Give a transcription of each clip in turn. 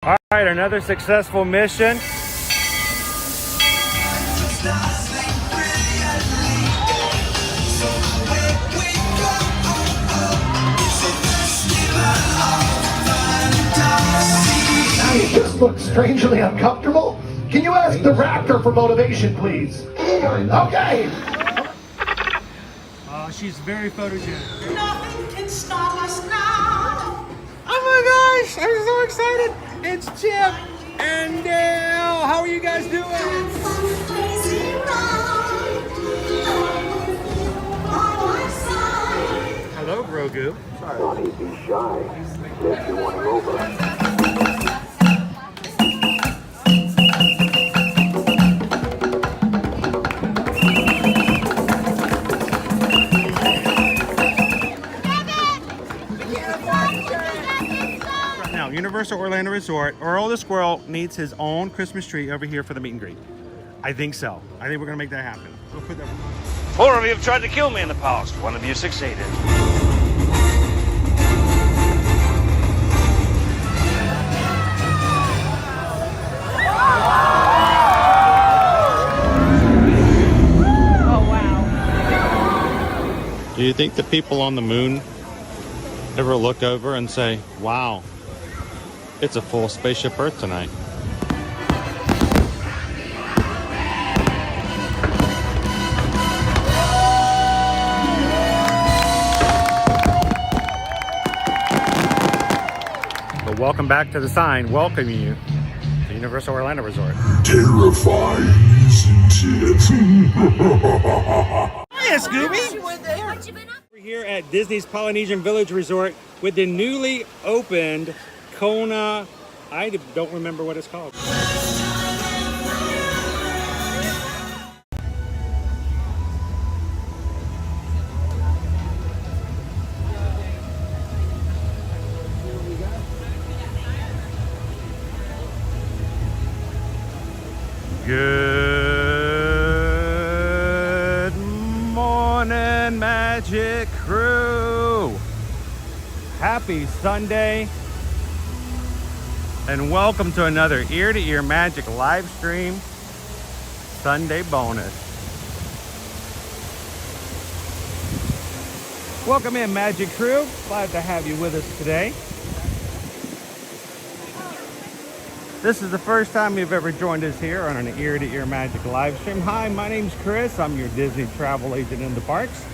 All right, another successful mission. Now you just look strangely uncomfortable. Can you ask the raptor for motivation, please? Okay. She's very photogenic. Nothing can stop us now. Oh my gosh, I'm so excited. It's Chip and Dale. How are you guys doing? Crazy ride. By my side. Hello, Grogu. Don't be shy. If you want to over. Now, Universal Orlando Resort, Earl the Squirrel needs his own Christmas tree over here for the meet and greet. I think so. I think we're gonna make that happen. We'll put that. 4 of you have tried to kill me in the past. 1 of you succeeded. Do you think the people on the moon ever look over and say, wow, it's a full spaceship Earth tonight? But welcome back to the sign welcoming you to Universal Orlando Resort. Terrifying, isn't it? Hiya, Scooby! We're here at Disney's Polynesian Village Resort with the newly opened Kona. I don't remember what it's called. Good morning, Magic Crew. Happy Sunday. And welcome to another Ear to Ear Magic live stream Sunday bonus. Welcome in, Magic Crew. Glad to have you with us today. This is the first time you've ever joined us here on an Ear to Ear Magic live stream. Hi, my name's Chris. I'm your Disney travel agent in the parks,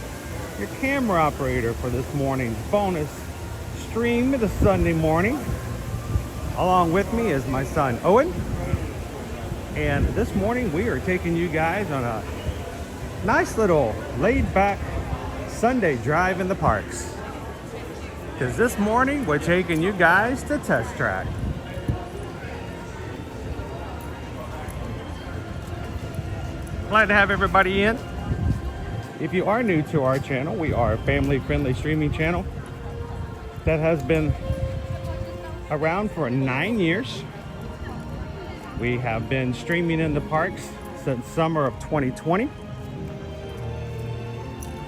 your camera operator for this morning's bonus stream this Sunday morning. Along with me is my son Owen, and this morning we are taking you guys on a nice little laid-back Sunday drive in the parks, because this morning we're taking you guys to Test Track. Glad to have everybody in. If you are new to our channel, we are a family-friendly streaming channel that has been around for 9 years. We have been streaming in the parks since summer of 2020.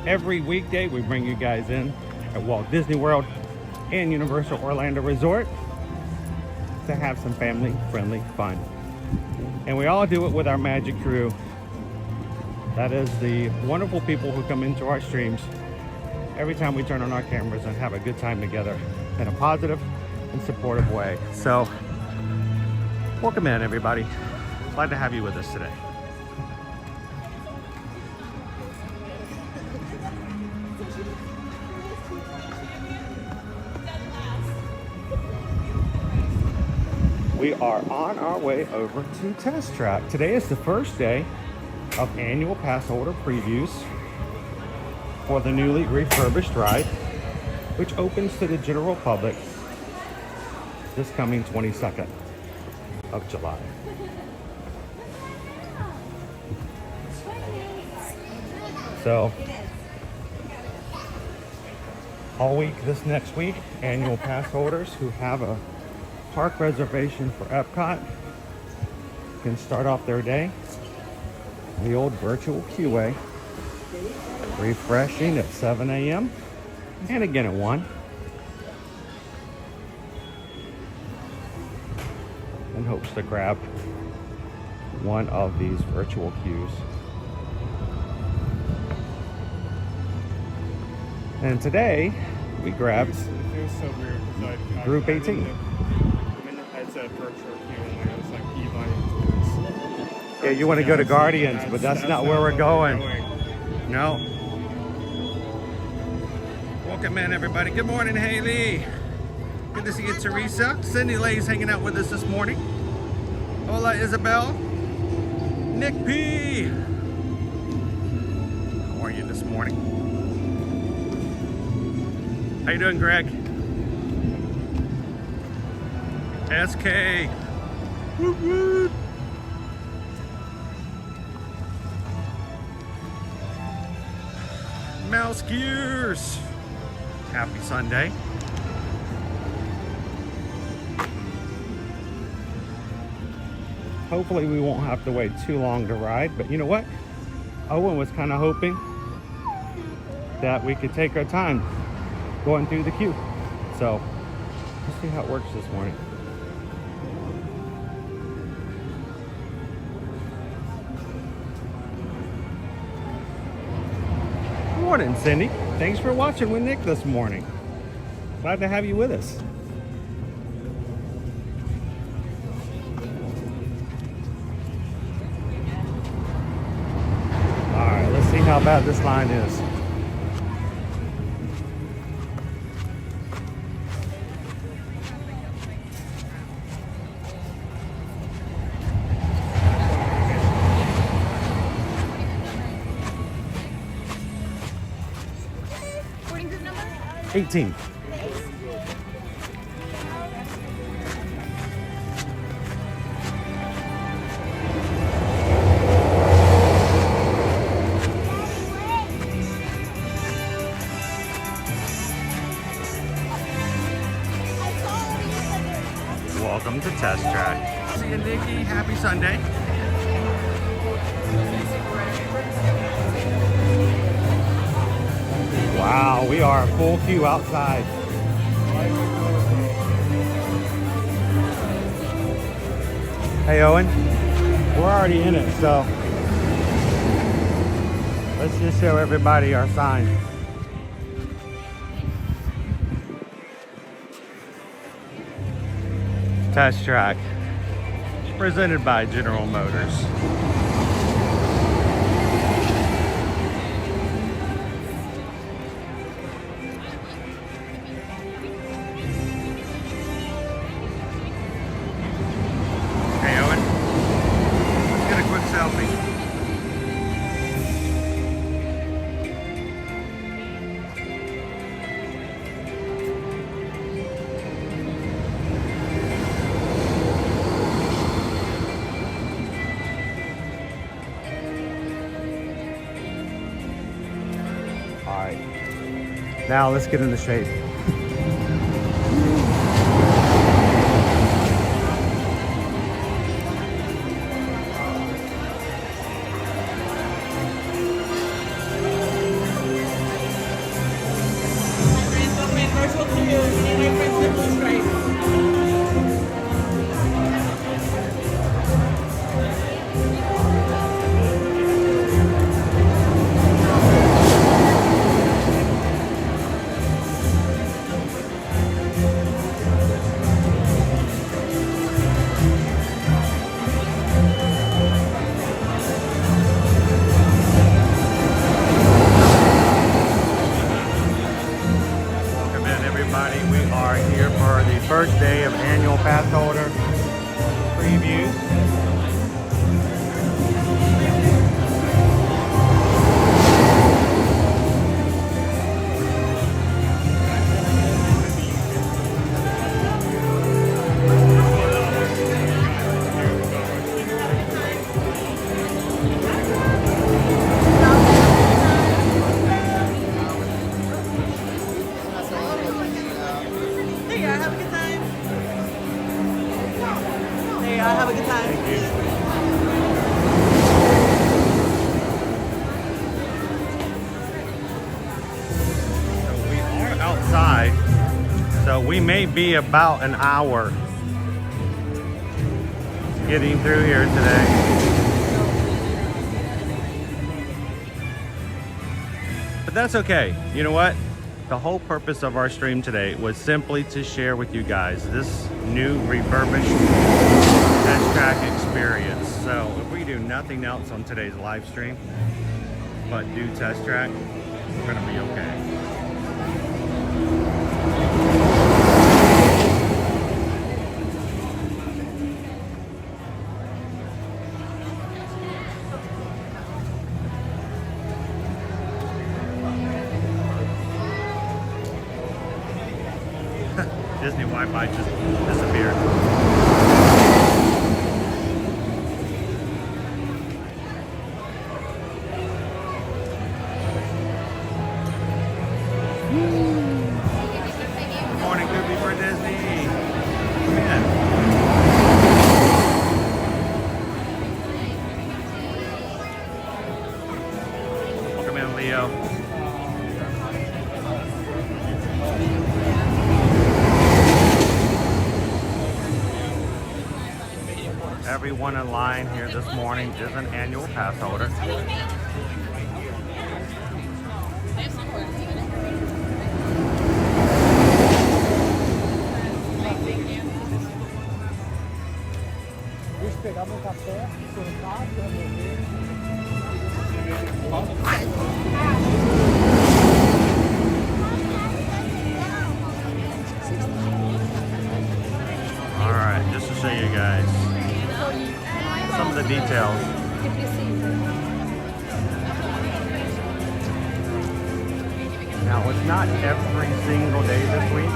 Every weekday we bring you guys in at Walt Disney World and Universal Orlando Resort to have some family-friendly fun. And we all do it with our Magic Crew. That is the wonderful people who come into our streams every time we turn on our cameras and have a good time together in a positive and supportive way. So, welcome in, everybody. Glad to have you with us today. We are on our way over to Test Track. Today is the first day of annual pass holder previews for the newly refurbished ride, which opens to the general public this coming 22nd of July. So, all week this next week, annual pass holders who have a park reservation for Epcot can start off their day the old virtual queueway, refreshing at 7 a.m. and again at 1. in hopes to grab one of these virtual queues. And today we grabbed It was so weird because Group 18. I'm in the headset virtual queue and it was like e-bike. Yeah, you want to go to Guardians, but that's not where we're going. No. Welcome in, everybody. Good morning, Haley. Good to see you, Teresa. Cindy Lay's hanging out with us this morning. Hola, Isabel. Nick P. How are you this morning? How you doing, Greg? SK. Woot woot. Mouse Gears. Happy Sunday. Hopefully we won't have to wait too long to ride, but you know what? Owen was kind of hoping that we could take our time going through the queue. So let's see how it works this morning. Good morning, Cindy. Thanks for watching with Nick this morning. Glad to have you with us. See how bad this line is. Boarding group number? 18. Welcome to Test Track. See you, Nikki. Happy Sunday. Wow, we are full queue outside. Hey, Owen. We're already in it, so let's just show everybody our sign. Test Track, presented by General Motors. Hey, Owen, let's get a quick selfie. Now let's get into shape. First day of annual pass holder previews. Have a good time. Thank you. So we are outside, so we may be about an hour getting through here today. But that's okay. You know what? The whole purpose of our stream today was simply to share with you guys this new refurbished test track experience. So if we do nothing else on today's live stream but do test track, we're gonna be okay. Disney Wi-Fi just disappeared. Good morning, Goofy for Disney. Come in. Welcome in, Leo. Everyone in line here this morning is an annual pass holder. All right, just to show you guys some of the details. Now, it's not every single day this week.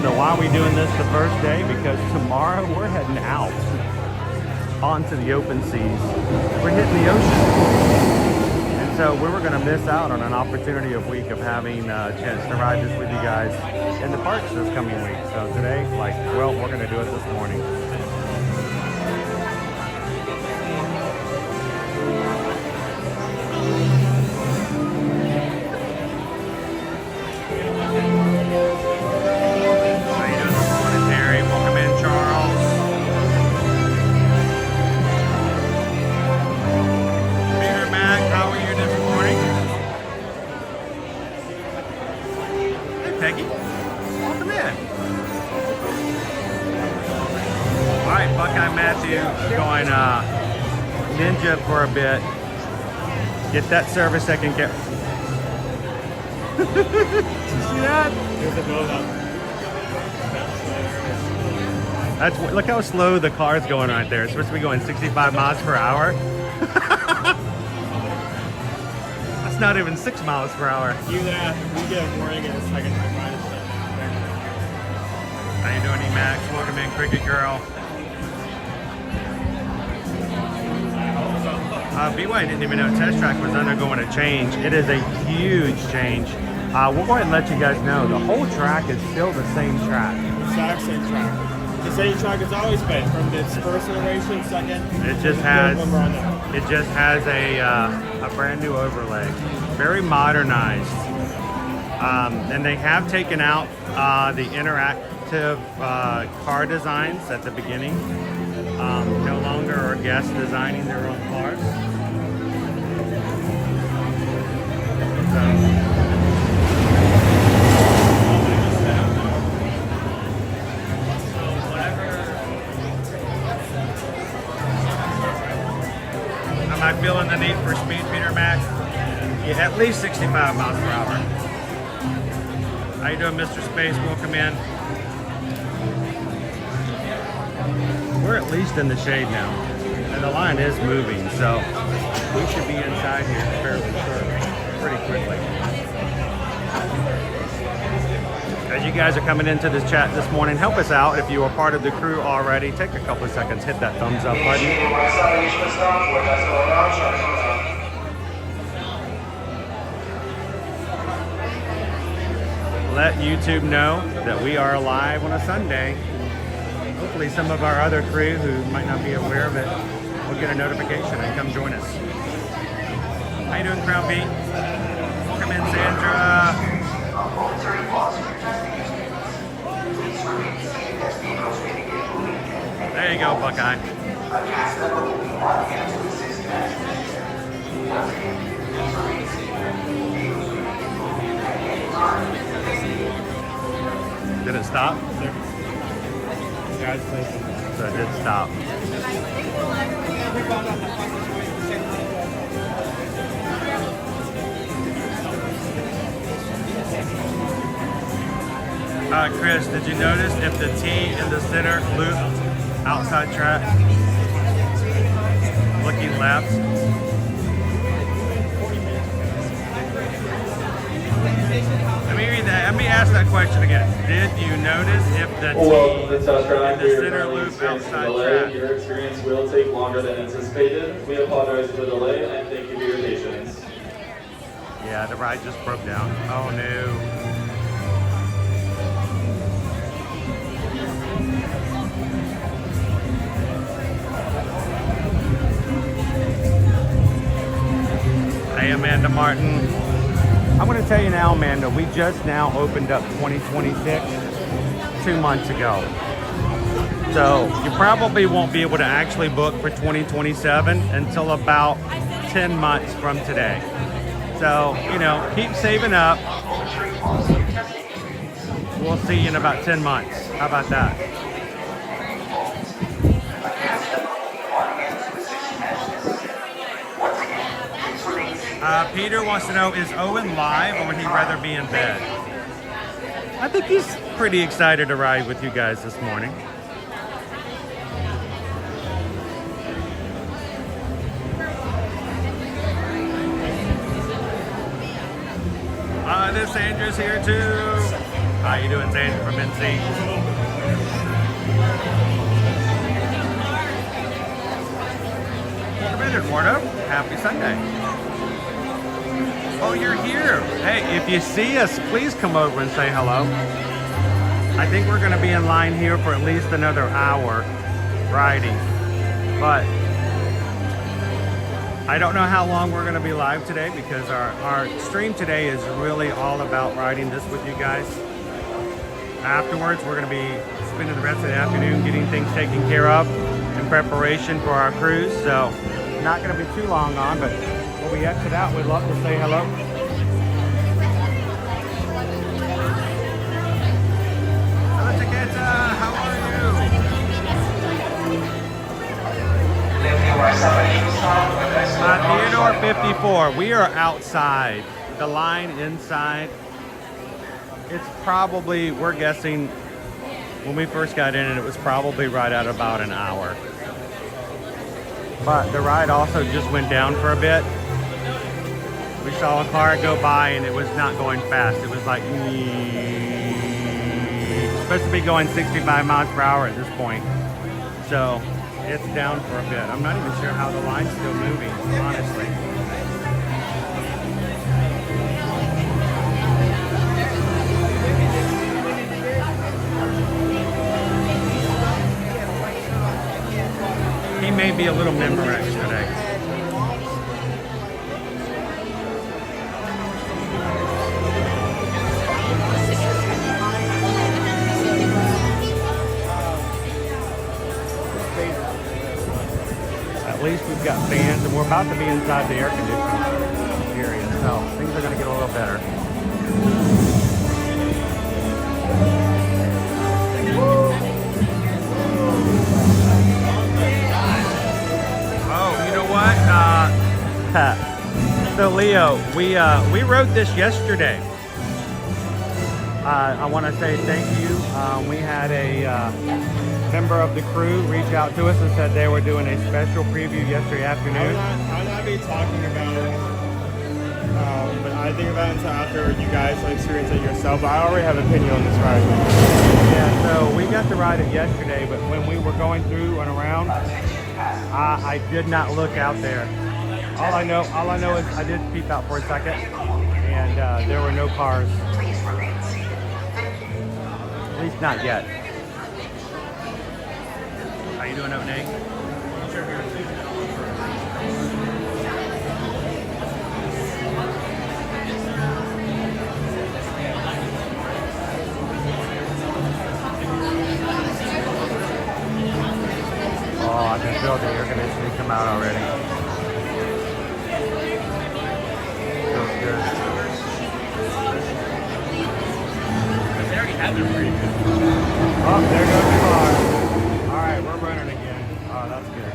So why are we doing this the first day? Because tomorrow we're heading out onto the open seas. We're hitting the ocean. And so we were going to miss out on an opportunity of week of having a chance to ride this with you guys in the parks this coming week. So today, well, we're going to do it this morning. How you doing this morning, Terry? Welcome in, Charles. Peter Mac, how are you this morning? Hey, Peggy. Welcome in. All right, Buckeye Matthew going ninja for a bit. Get that service second. Did you see that? There's a blow up. Look how slow the car's going right there. It's supposed to be going 65 miles per hour. That's not even 6 miles per hour. You we get a warning in a second time ride. How you doing, E-Max? Welcome in, Cricket Girl. BY didn't even know Test Track was undergoing a change. It is a huge change. We'll go ahead and let you guys know the whole track is still the same track. Exact same track. The same track has always been from its first iteration, second. It just has a brand new overlay, very modernized, and they have taken out the interactive car designs at the beginning. No longer are guests designing their own cars. Am I feeling the need for speed, Peter Mac? Yeah, at least 65 miles per hour. How you doing, Mr. Space? Welcome in. We're at least in the shade now, and the line is moving, so we should be inside here fairly pretty quickly. As you guys are coming into this chat this morning, help us out. If you are part of the crew already, take a couple of seconds, hit that thumbs up button. Let YouTube know that we are live on a Sunday. Hopefully some of our other crew who might not be aware of it will get a notification and come join us. How you doing, Crown Pete? Welcome in, Sandra. There you go, Buckeye. Did it stop? So it did stop. Chris, did you notice if the T in the center loop outside track looking left? Let me read that. Let me ask that question again. Did you notice if the T Welcome to the test drive. in the center loop outside track? Your experience will take longer than anticipated. We apologize for the delay and thank you for your patience. Yeah, the ride just broke down. Oh no. Hey, Amanda Martin. I'm going to tell you now, Amanda, we just now opened up 2026 2 months ago. So you probably won't be able to actually book for 2027 until about 10 months from today. So, you know, keep saving up. We'll see you in about 10 months. How about that? Peter wants to know, is Owen live or would he rather be in bed? I think he's pretty excited to ride with you guys this morning. This Sandra's here too. How you doing, Sandra from NC? Welcome in, Eduardo. Happy Sunday. Oh, you're here. Hey, if you see us, please come over and say hello. I think we're going to be in line here for at least another hour riding. But I don't know how long we're going to be live today because our stream today is really all about riding this with you guys. Afterwards, we're going to be spending the rest of the afternoon getting things taken care of in preparation for our cruise. So not going to be too long on, but when we exit out, we'd love to say hello. Hello, Chiquita. How are you? Theodore 54. We are outside. The line inside. It's probably, we're guessing, when we first got in, it was probably right at about an hour. But the ride also just went down for a bit. We saw a car go by and it was not going fast. It was like, it's supposed to be going 65 miles per hour at this point. So it's down for a bit. I'm not even sure how the line's still moving, honestly. He may be a little Memorex today. At least we've got fans, and we're about to be inside the air conditioning area, so things are going to get a little better. Oh, you know what? So Leo, we wrote this yesterday. I want to say thank you. We had a member of the crew reach out to us and said they were doing a special preview yesterday afternoon. I'm not be talking about it, but I think about it until after you guys experience it yourself. But I already have an opinion on this ride. Yeah, so we got to ride it yesterday, but when we were going through and around, I did not look out there. All I know is I did peep out for a second, and there were no cars. At least not yet. How you doing, Nate? the air conditioning come out already. Feels good. They already had their free. Oh, there goes the car. All right, we're running again. Oh, that's good.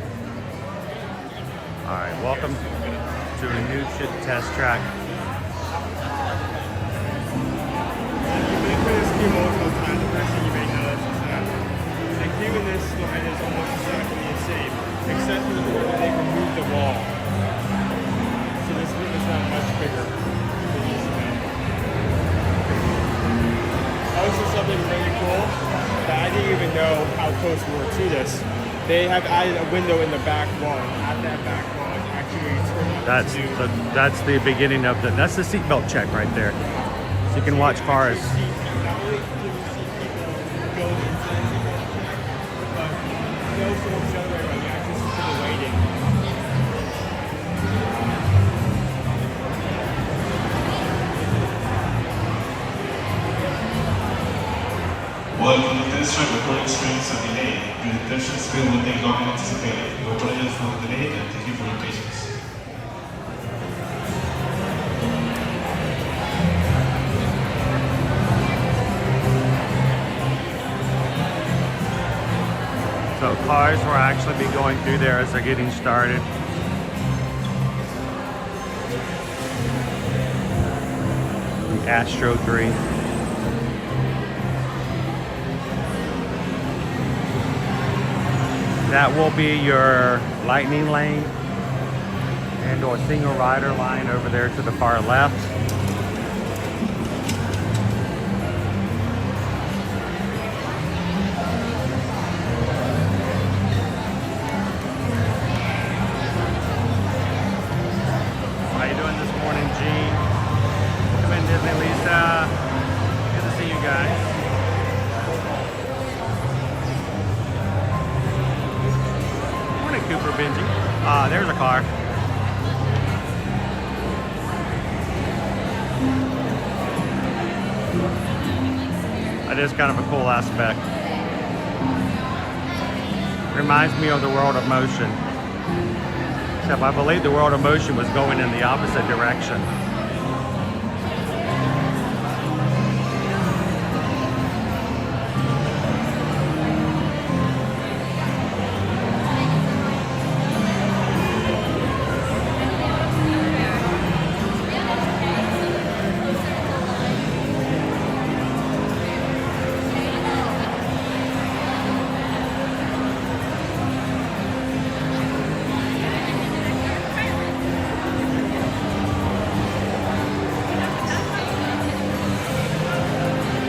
All right, welcome to a new shit test track. You've been through this queue multiple times. The first thing you may notice is that the queue in this line is almost exactly the same, except for the fact that they removed the wall. So this room is now much bigger than it used to be. Also, something really cool that I didn't even know how close we were to this. They have added a window in the back wall. At that back wall, it's actually turned That's the beginning of that's the seatbelt check right there. So you can watch cars. While on the test track, the car experienced a delay. The detection speed will take longer than anticipated. We apologize for the delay and thank you for your patience. So cars will actually be going through there as they're getting started. The Astro 3. That will be your lightning lane and or single rider line over there to the far left. How you doing this morning, Gene? Come in, Disney Lisa. Good to see you guys. Cooper Benji. There's a car. That is kind of a cool aspect. Reminds me of the World of Motion. Except I believe the World of Motion was going in the opposite direction.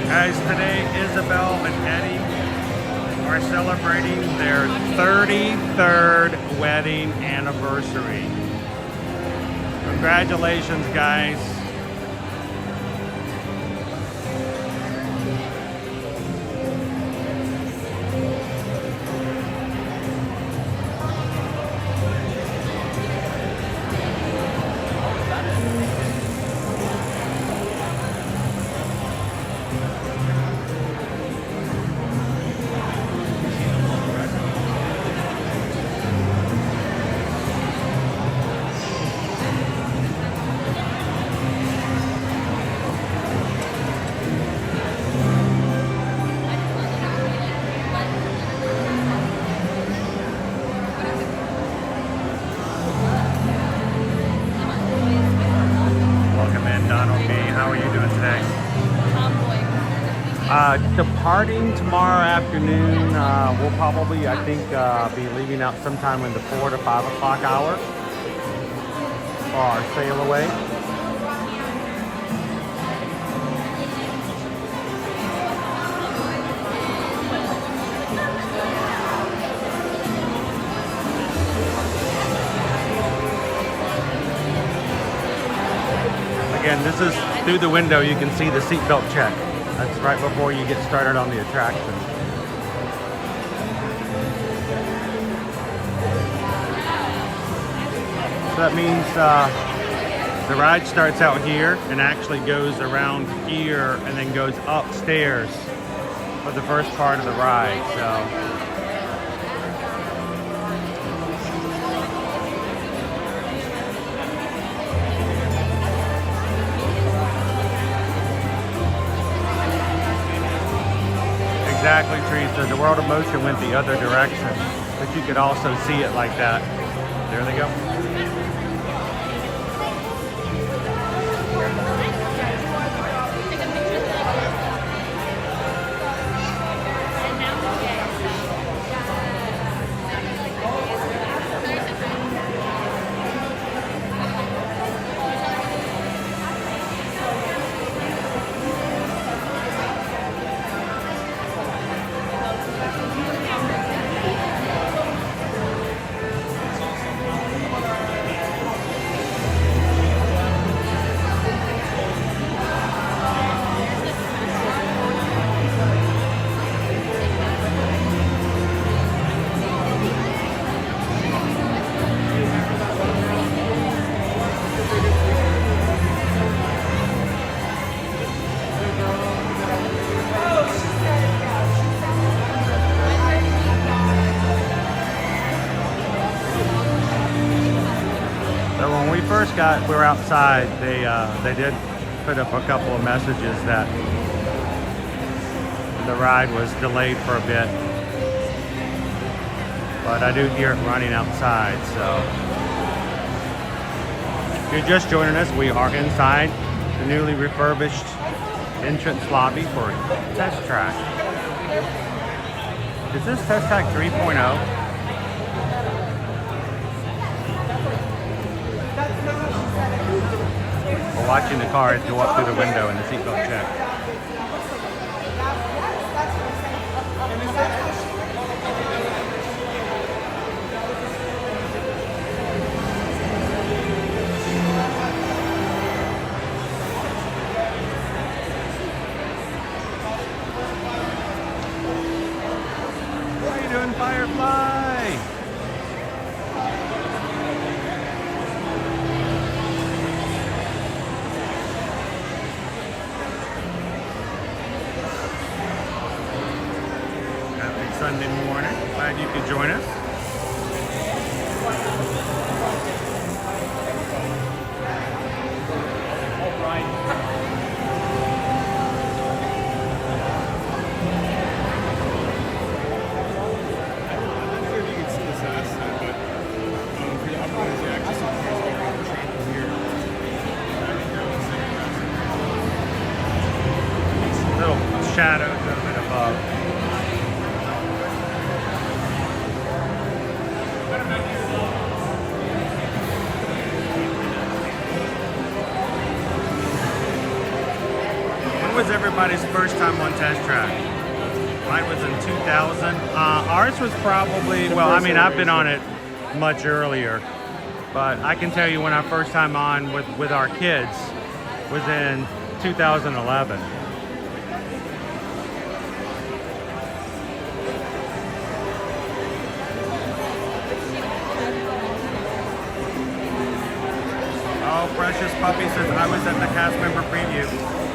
Guys, today Isabel and Eddie are celebrating their 33rd wedding anniversary. Congratulations, guys. Departing tomorrow afternoon, we'll probably, I think, be leaving out sometime in the 4 to 5 o'clock hour for our sail away. Again, this is through the window. You can see the seatbelt check. That's right before you get started on the attraction. So that means the ride starts out here and actually goes around here and then goes upstairs for the first part of the ride. So exactly, Teresa. The World of Motion went the other direction, but you could also see it like that. There they go. We were outside. They did put up a couple of messages that the ride was delayed for a bit, but I do hear it running outside. So if you're just joining us, we are inside the newly refurbished entrance lobby for Test Track. Is this Test Track 3.0? Watching the cars go up through the window and the seatbelt check. What are you doing, Firefly? Sunday morning. Glad you could join us. Little shadows of it above. Was everybody's first time on Test Track? Mine was in 2000. Ours was probably, well, I mean, I've been on it much earlier, but I can tell you when I first time on with our kids was in 2011. Oh, Precious Puppy says, I was at the cast member preview.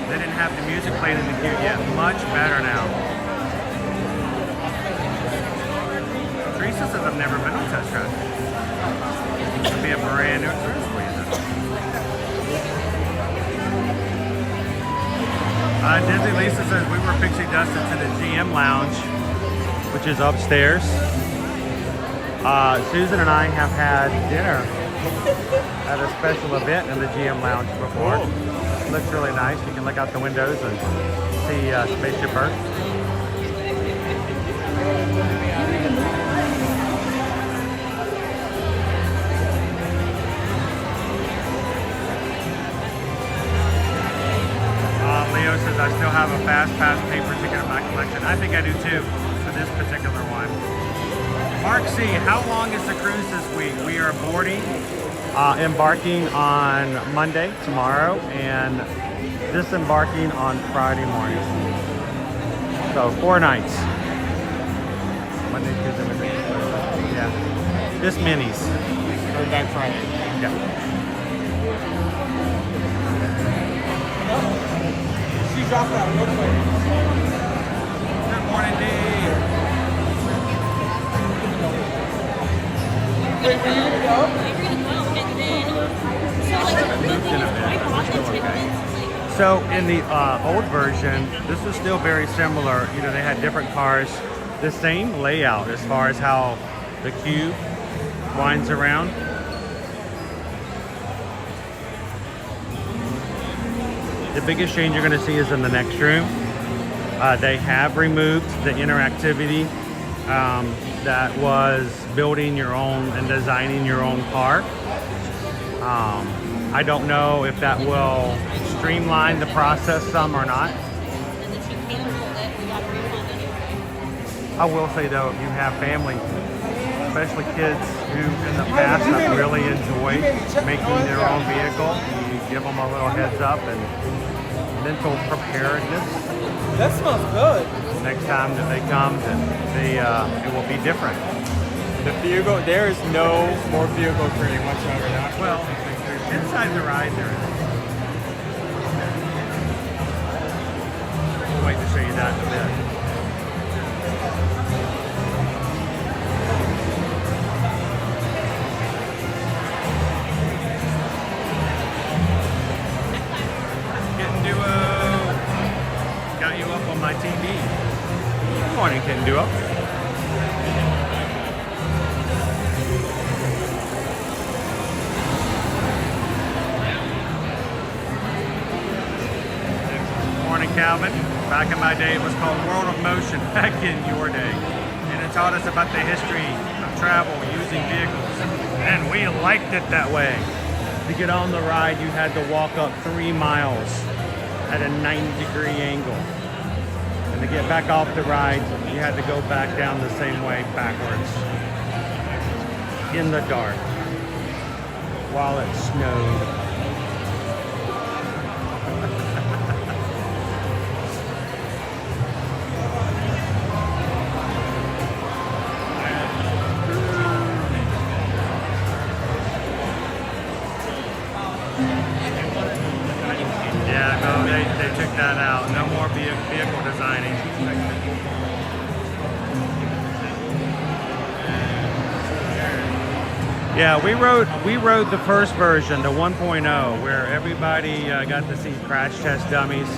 They didn't have the music playing in the queue yet. Much better now. Teresa says I've never been on Test Track. This would be a brand new experience for you then. Disney Lisa says we were pixie dusted to the GM Lounge, which is upstairs. Susan and I have had dinner at a special event in the GM Lounge before. Looks really nice. You can look out the windows and see Spaceship Earth. Leo says I still have a Fast Pass paper ticket in my collection. I think I do too for this particular one. Mark C, how long is the cruise this week? We are boarding. Embarking on Monday, tomorrow, and disembarking on Friday morning. So 4 nights. Monday, Tuesday, Wednesday. Yeah. Just minis. Going back Friday. Yeah. She dropped out real quick. Good morning, Dave. Wait, were you gonna go? I haven't moved in a bit, but we're still okay. So in the old version, this was still very similar. You know, they had different cars, the same layout as far as how the cube winds around. The biggest change you're going to see is in the next room. They have removed the interactivity that was building your own and designing your own car. I don't know if that will streamline the process some or not. I will say though, if you have family, especially kids who in the past have really enjoyed making their own vehicle, you give them a little heads up and mental preparedness. That smells good. Next time that they come, that it will be different. The vehicle, there is no more vehicle training whatsoever. That's Well, inside the ride there is. We'll wait to show you that in a bit. Kitten Duo. Got you up on my TV. Good morning, Kitten Duo. Calvin. Back in my day, it was called World of Motion, back in your day. And it taught us about the history of travel using vehicles. And we liked it that way. To get on the ride, you had to walk up 3 miles at a 90-degree angle. And to get back off the ride, you had to go back down the same way backwards. In the dark. While it snowed. They took that out. No more vehicle designing. Yeah, we rode the first version, the 1.0, where everybody got to see crash test dummies.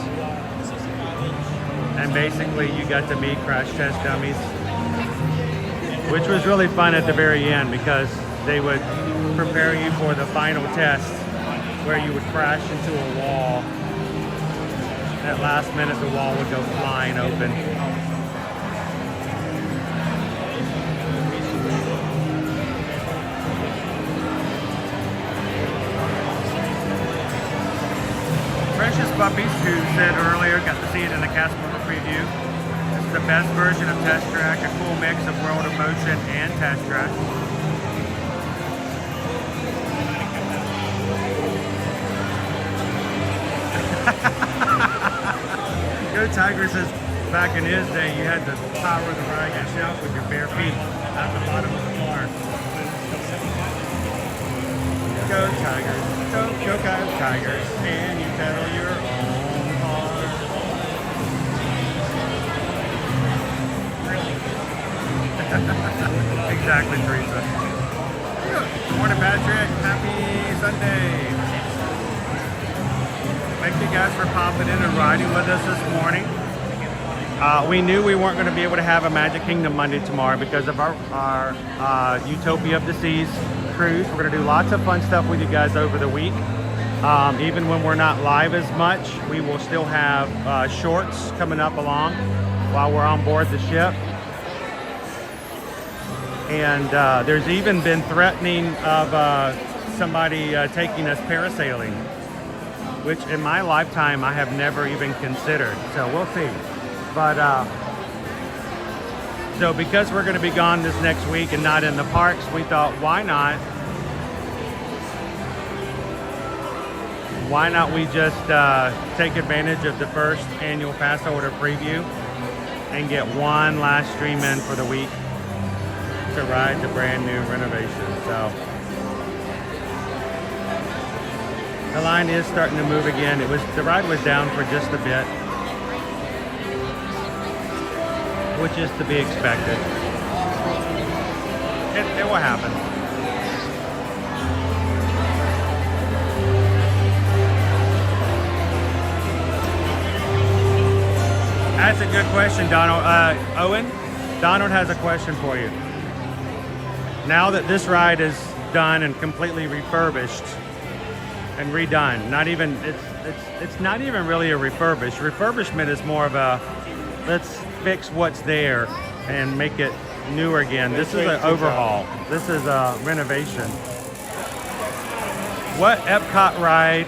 And basically you got to meet crash test dummies, which was really fun at the very end because they would prepare you for the final test where you would crash into a wall. At last minute, the wall would go flying open. Precious Puppies, who said earlier, got to see it in the Casper preview. This is the best version of Test Track, a cool mix of World of Motion and Test Track. Go Tiger says back in his day you had to power the ride yourself with your bare feet at the bottom of the car. Go Tigers. Go Tigers. And you pedal your own car. Exactly, Teresa. Good morning, Patrick. Happy Sunday. Thank you guys for popping in and riding with us this morning. We knew we weren't going to be able to have a Magic Kingdom Monday tomorrow because of our Utopia of the Seas cruise. We're going to do lots of fun stuff with you guys over the week. Even when we're not live as much, we will still have shorts coming up along while we're on board the ship. And there's even been threatening of somebody taking us parasailing, which in my lifetime I have never even considered. So we'll see. But so because we're going to be gone this next week and not in the parks, we thought, why not we just take advantage of the first annual pass holder preview and get one last stream in for the week to ride the brand new renovation. So the line is starting to move again. The ride was down for just a bit, which is to be expected. It will happen. That's a good question, Donald. Owen, Donald has a question for you. Now that this ride is done and completely refurbished and redone, it's not even really a refurbishment is more of a let's fix what's there and make it new again. This is an overhaul. This is a renovation. What Epcot ride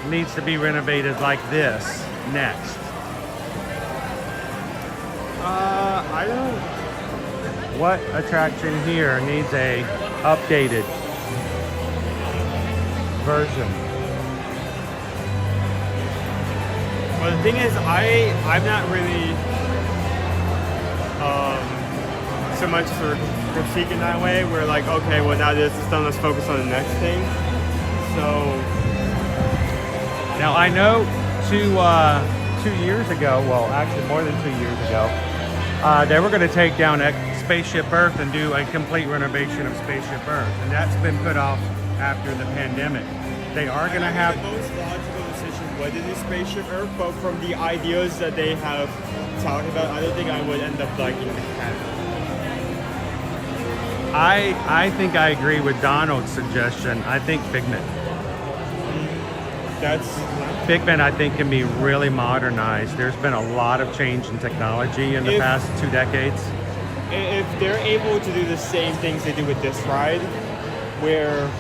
needs to be renovated like this next? I don't. What attraction here needs a updated version? Well, the thing is, I'm not really so much sort of critique in that way. We're like, okay, well now this is done, let's focus on the next thing. So Now I know 2 years ago, well actually more than 2 years ago, they were going to take down Spaceship Earth and do a complete renovation of Spaceship Earth, and that's been put off after the pandemic. They are going to have... The most logical decision was to do Spaceship Earth, but from the ideas that they have talked about, I don't think I would end up liking the cat. I think I agree with Donald's suggestion. I think Figment. Figment, I think, can be really modernized. There's been a lot of change in technology in the past 2 decades. If they're able to do the same things they do with this ride, where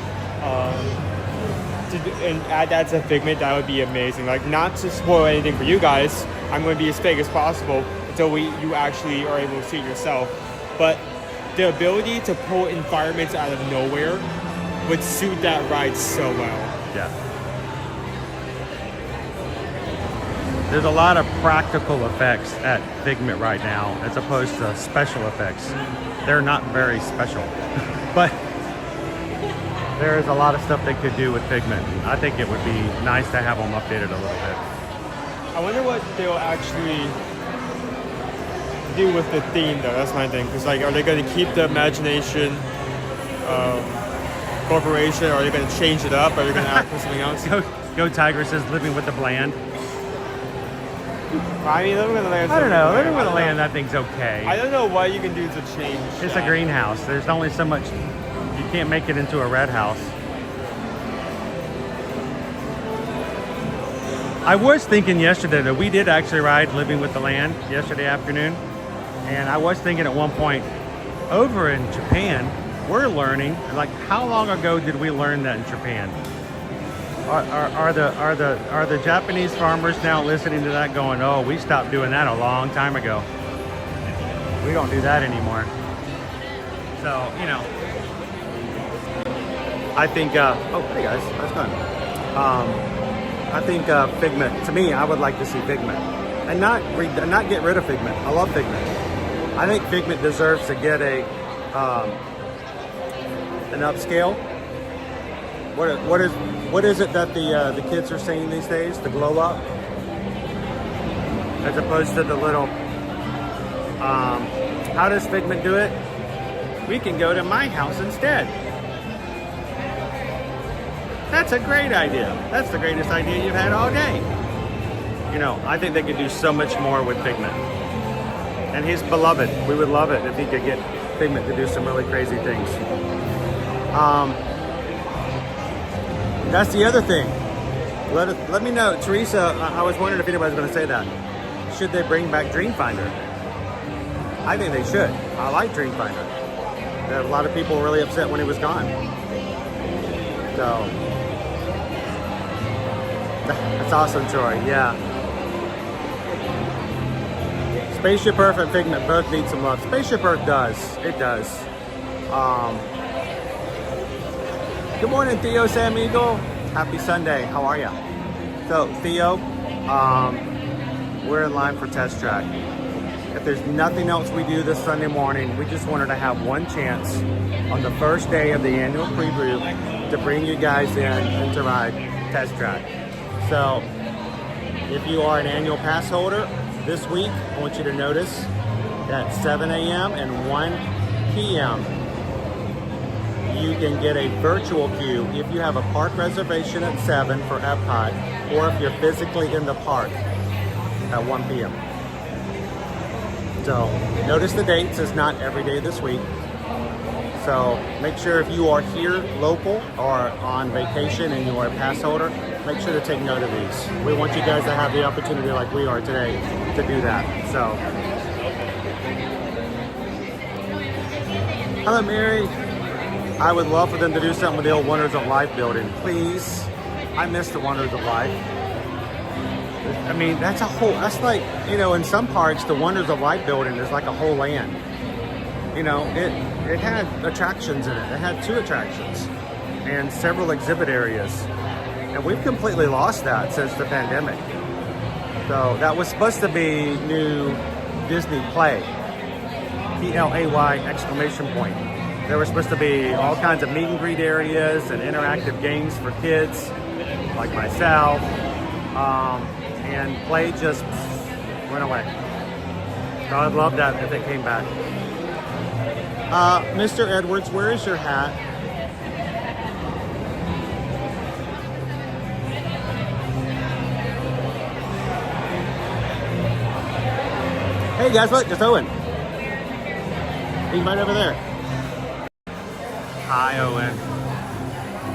and add that to Figment, that would be amazing. Like, not to spoil anything for you guys, I'm going to be as fake as possible until you actually are able to see it yourself. But the ability to pull environments out of nowhere would suit that ride so well. Yeah. There's a lot of practical effects at Figment right now as opposed to special effects. They're not very special, but there is a lot of stuff they could do with Figment. I think it would be nice to have them updated a little bit. I wonder what they'll actually do with the theme though. That's my thing. Because like, are they going to keep the Imagination Corporation, or are they going to change it up? Are they going to add for something else? Go Tiger says living with the bland. I mean, living with the land. I don't know. Living with the land, I think's okay. I don't know what you can do to change. It's a greenhouse. There's only so much. You can't make it into a red house. I was thinking yesterday that we did actually ride Living with the Land yesterday afternoon, and I was thinking at one point, over in Japan, we're learning. Like, how long ago did we learn that in Japan? Are the Japanese farmers now listening to that going, oh, we stopped doing that a long time ago. We don't do that anymore. So, you know, I think, oh, hey guys, how's it going? I think Figment, to me, I would like to see Figment. And not get rid of Figment. I love Figment. I think Figment deserves to get an upscale. What is it that the kids are saying these days? The glow up, as opposed to the little. How does Figment do it? We can go to my house instead. That's a great idea. That's the greatest idea you've had all day. You know, I think they could do so much more with Figment. And he's beloved. We would love it if he could get Figment to do some really crazy things. That's the other thing. Let me know, Teresa. I was wondering if anybody's going to say that. Should they bring back Dreamfinder? I think they should. I like Dreamfinder. A lot of people were really upset when he was gone. So that's awesome, Troy. Yeah. Spaceship Earth and Figment both need some love. Spaceship Earth does. It does. Good morning, Theo Sam Eagle. Happy Sunday. How are you? So, Theo, we're in line for Test Track. If there's nothing else we do this Sunday morning, we just wanted to have one chance on the first day of the annual preview to bring you guys in and to ride Test Track. So, if you are an annual pass holder this week, I want you to notice that 7 a.m. and 1 p.m. you can get a virtual queue if you have a park reservation at 7 for Epcot, or if you're physically in the park at 1 p.m. So notice the dates is not every day this week. So make sure if you are here local or on vacation and you are a pass holder, make sure to take note of these. We want you guys to have the opportunity like we are today to do that. So, hello Mary. I would love for them to do something with the old Wonders of Life building. Please. I miss the Wonders of Life. I mean, that's like, you know, in some parks, the Wonders of Life building is like a whole land. You know, it had attractions in it. It had 2 attractions and several exhibit areas. And we've completely lost that since the pandemic. So that was supposed to be new Disney Play. Play exclamation point. There were supposed to be all kinds of meet and greet areas and interactive games for kids like myself. And Play just went away. So I'd love that if it came back. Mr. Edwards, where is your hat? Hey guys, look, it's Owen. He's right over there. Hi, Owen.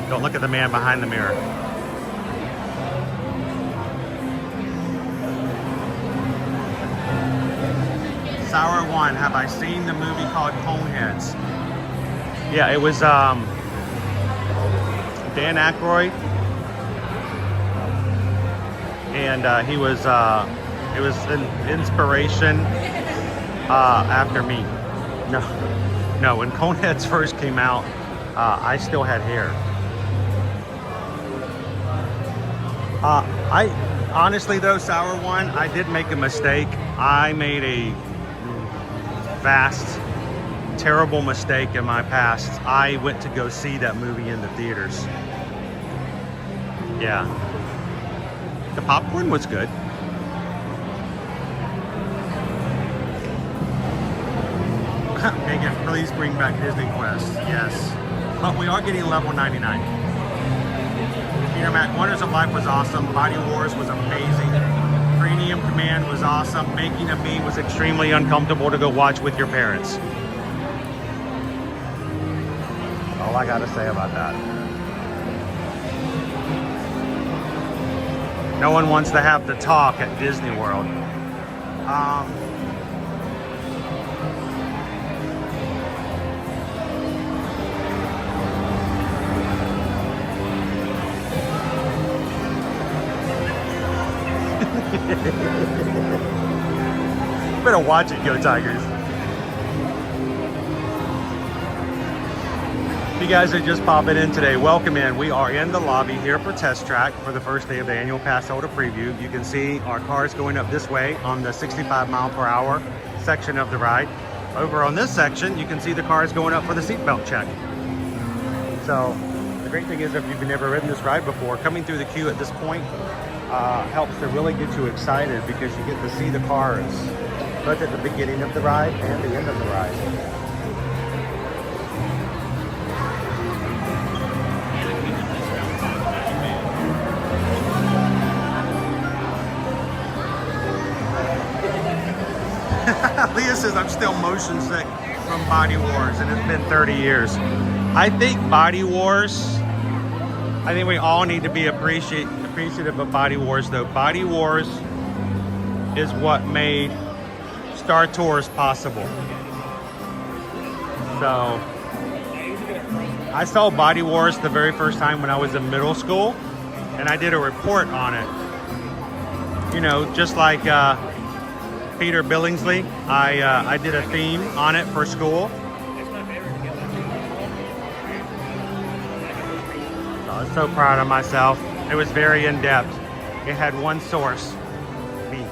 Don't look at the man behind the mirror. Sour One, have I seen the movie called Coneheads? Yeah, it was Dan Aykroyd. And he was, it was an inspiration after me. No, when Coneheads first came out, I still had hair. I honestly though, Sour One, I did make a mistake. I made a vast, terrible mistake in my past. I went to go see that movie in the theaters. Yeah. The popcorn was good. Megan, please bring back Disney Quest. Yes. But we are getting level 99. Peter Mac, Wonders of Life was awesome. Body Wars was amazing. Cranium Command was awesome. Making a Me was extremely uncomfortable to go watch with your parents. All I gotta say about that. No one wants to have to talk at Disney World. Better watch it, Go Tigers. If you guys are just popping in today, welcome in. We are in the lobby here for Test Track for the first day of the annual pass holder preview. You can see our cars going up this way on the 65-mile-per-hour section of the ride. Over on this section, you can see the cars going up for the seatbelt check. So the great thing is, if you've never ridden this ride before, coming through the queue at this point helps to really get you excited because you get to see the cars both at the beginning of the ride and the end of the ride. Leah says I'm still motion sick from Body Wars and it's been 30 years. I think Body Wars, I think we all need to be appreciative of Body Wars though. Body Wars is what made Star Tours possible. So I saw Body Wars the very first time when I was in middle school and I did a report on it. You know, just like Peter Billingsley, I did a theme on it for school. So I was so proud of myself. It was very in-depth. It had one source, me.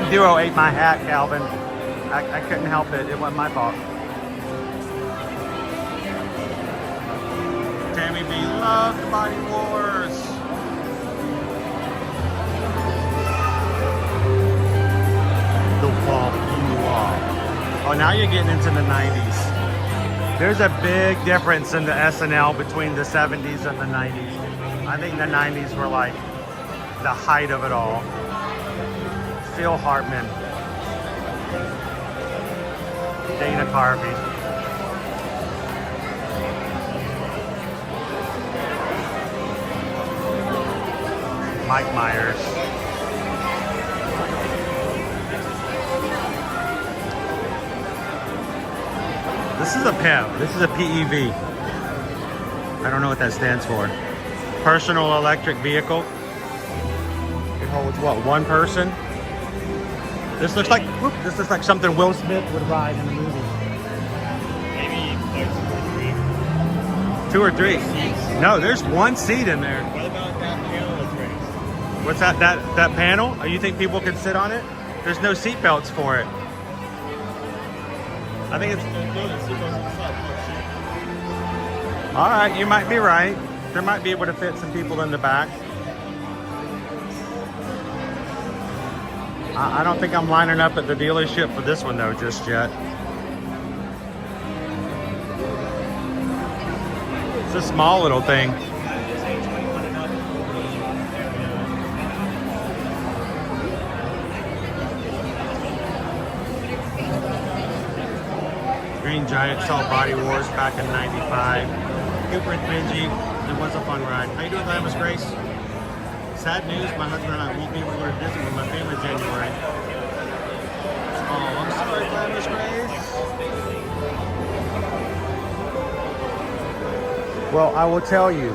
Duo ate my hat, Calvin. I couldn't help it. It wasn't my fault. Tammy B loved Body Wars. The Wall you are. Oh, now you're getting into the 90s. There's a big difference in the SNL between the 70s and the 90s. I think the 90s were like the height of it all. Phil Hartman, Dana Carvey. Mike Myers. This is a PEV. This is a PEV. I don't know what that stands for. Personal electric vehicle. It holds what, one person? This looks like something Will Smith would ride in a movie. Maybe like 2 or 3. No, there's one seat in there. what about that panel that's raised? What's that? That panel? Oh, you think people can sit on it? There's no seat belts for it. I think it's. All right, you might be right. There might be able to fit some people in the back. I don't think I'm lining up at the dealership for this one though, just yet. It's a small little thing. Green Giant saw Body Wars back in '95. Cooper and Benji, it was a fun ride. How you doing, Glamorous Grace? Sad news, my husband and I won't be able to go to Disney with my family in January. Oh, I'm sorry, Glamorous Grace. Well, I will tell you,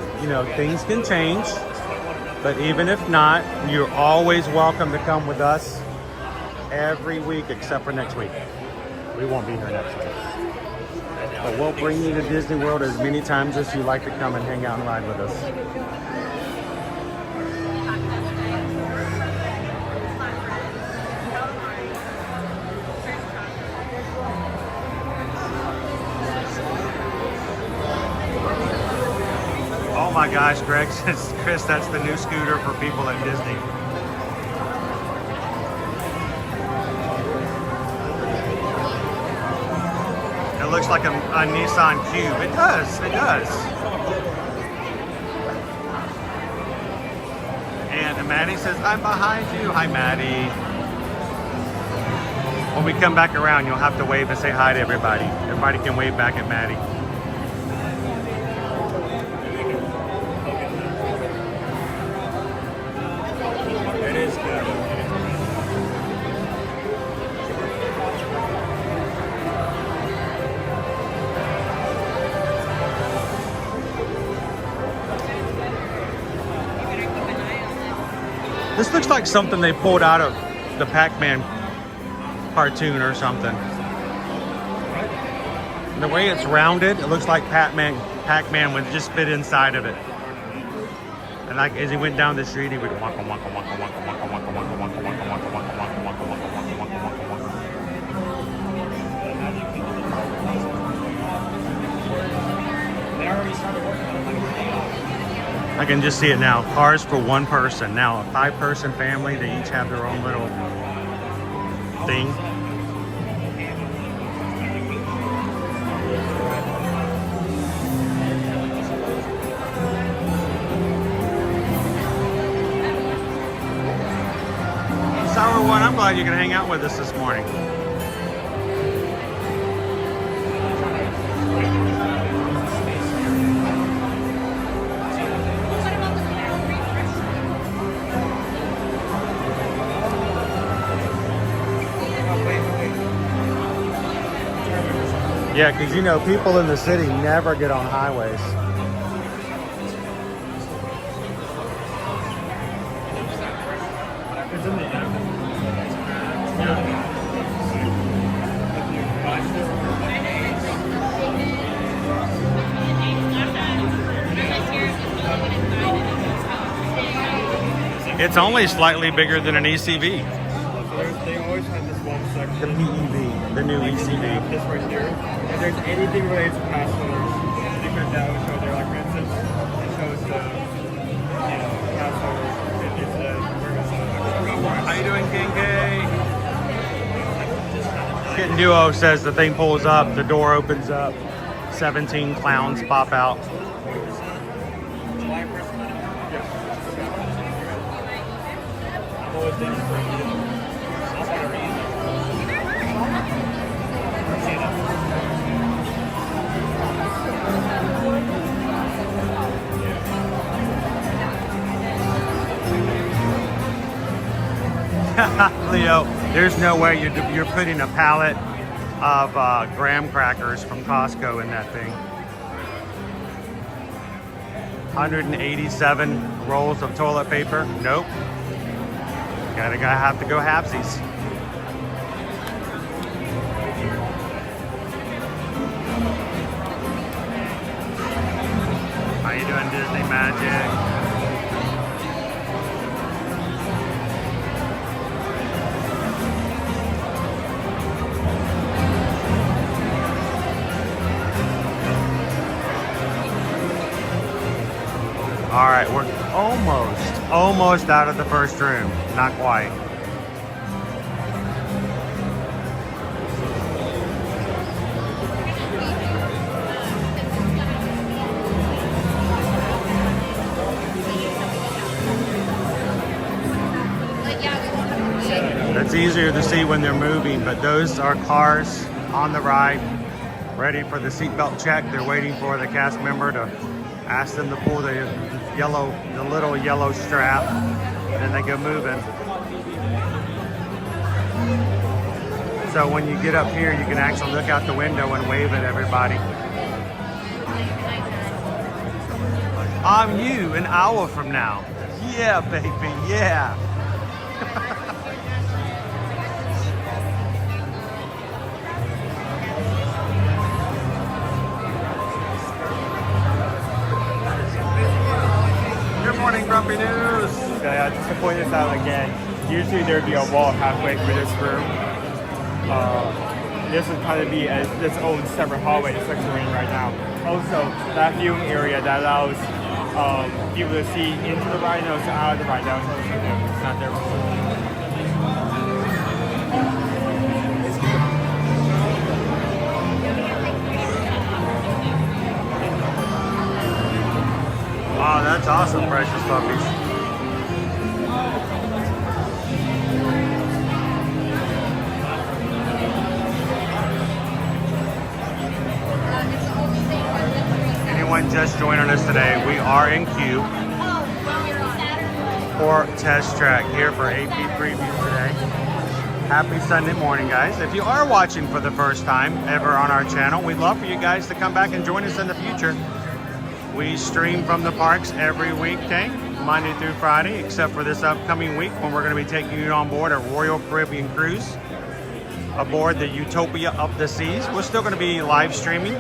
things can change, but even if not, you're always welcome to come with us every week except for next week. We won't be here next week. But we'll bring you to Disney World as many times as you like to come and hang out and ride with us. Oh my gosh, Greg says, Chris, that's the new scooter for people at Disney. It looks like a Nissan Cube. It does, it does. And Maddie says, I'm behind you. Hi, Maddie. When we come back around, you'll have to wave and say hi to everybody. Everybody can wave back at Maddie. It is good. This looks like something they pulled out of the Pac-Man cartoon or something. The way it's rounded, it looks like Pac-Man would just fit inside of it. And like as he went down the street, he would wonka wonka wonka wonka wonka wonka wonka wonka wonka wonka wonka wonka wonka wonka wonka wonka wonka wonka. They already started working on it. I can just see it now. Cars for one person. Now a 5-person family, they each have their own little thing. Sour One, I'm glad you can hang out with us this morning. Yeah, because people in the city never get on highways. It's in the app. It's only slightly bigger than an ECV. They always have this one section. The PEV, the new ECV. This right here. If there's anything related to pass holders, you go down and show there. Like for instance, it shows the pass holders. It's How you doing, King K? Kitten Duo says the thing pulls up, the door opens up. 17 clowns pop out. Leo, there's no way you're putting a pallet of graham crackers from Costco in that thing. 187 rolls of toilet paper. Nope. Gotta have to go halvesies. How you doing, Disney Magic? All right, we're almost out of the first room. Not quite. It's easier to see when they're moving, but those are cars on the ride, ready for the seatbelt check. They're waiting for the cast member to ask them to pull the little yellow strap, and they go moving. So when you get up here, you can actually look out the window and wave at everybody. I'm you an hour from now. Yeah, baby, yeah. Morning, Grumpy News. Okay, just to point this out again, usually there'd be a wall halfway through this room. This would kind of be its own separate hallway, just like we're in right now. Also, that viewing area that allows people to see into the ride and also out of the ride. That was also new. It's not there before. Wow, that's awesome, precious puppies. Anyone just joining us today, we are in queue for Test Track here for AP Preview today. Happy Sunday morning, guys. If you are watching for the first time ever on our channel, we'd love for you guys to come back and join us in the future. We stream from the parks every weekday, Monday through Friday, except for this upcoming week when we're going to be taking you on board a Royal Caribbean cruise aboard the Utopia of the Seas. We're still going to be live streaming.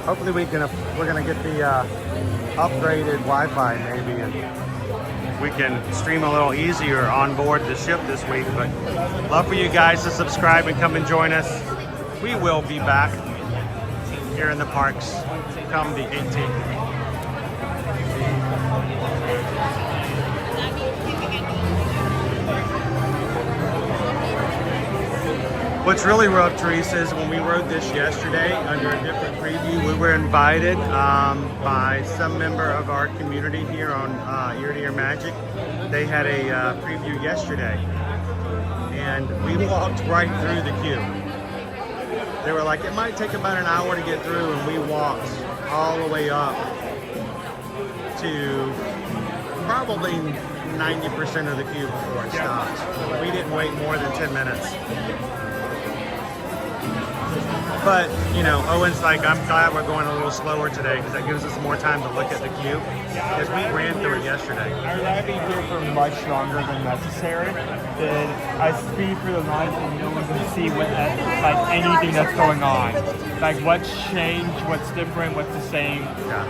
Hopefully we're going to get the upgraded Wi-Fi maybe, and we can stream a little easier on board the ship this week. But love for you guys to subscribe and come and join us. We will be back here in the parks come the 18th. What's really rough, Teresa, is when we rode this yesterday under a different preview, we were invited by some member of our community here on Ear to Ear Magic. They had a preview yesterday, and we walked right through the queue. They were like, it might take about an hour to get through, and we walked all the way up to probably 90% of the queue before it stopped. We didn't wait more than 10 minutes. But, you know, Owen's like, I'm glad we're going a little slower today because that gives us more time to look at the queue. Because we ran through it yesterday. I'd rather be here for much longer than necessary. Then I speed through the lines and no one can see what anything that's going on. Like what's changed, what's different, what's the same. Yeah.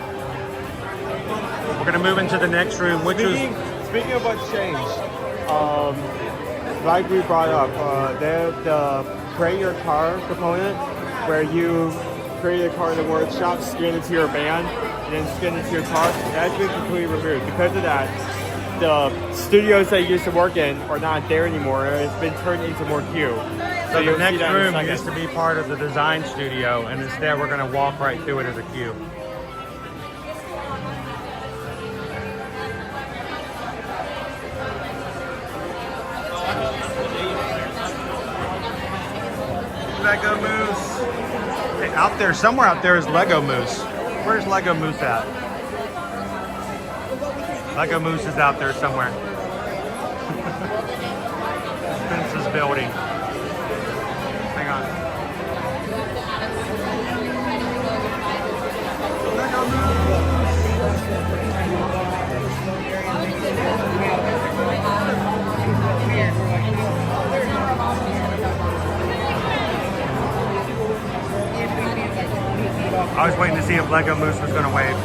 We're going to move into the next room, which Speaking of what's changed, like we brought up, the create your car component where you create a car in the workshop, scan it to your van, and then scan it to your car. That's been completely removed. Because of that, the studios that you used to work in are not there anymore. It's been turned into more queue. So the you'll see next that in a room second. used to be part of the design studio, and instead we're going to walk right through it as a cube. Lego Moose. Hey, out there, somewhere out there is Lego Moose. Where's Lego Moose at? Lego Moose is out there somewhere. Fence is building. Hang on. Lego I was waiting to see if Lego Moose was going to wave.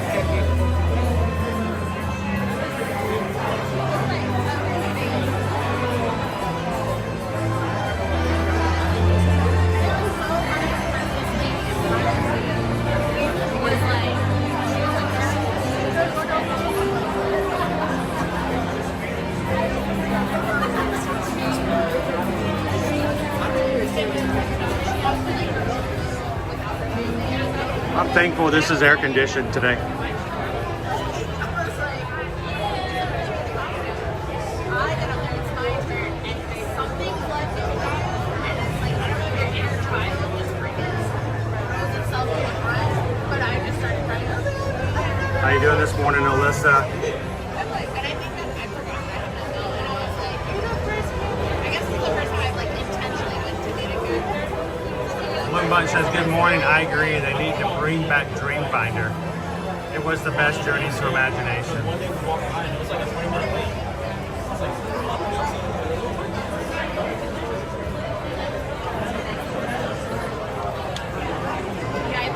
I'm thankful this is air conditioned today. How you doing this morning, Alyssa? One Bunch says, good morning, I agree, they need to bring back Dreamfinder. It was the best journeys to imagination.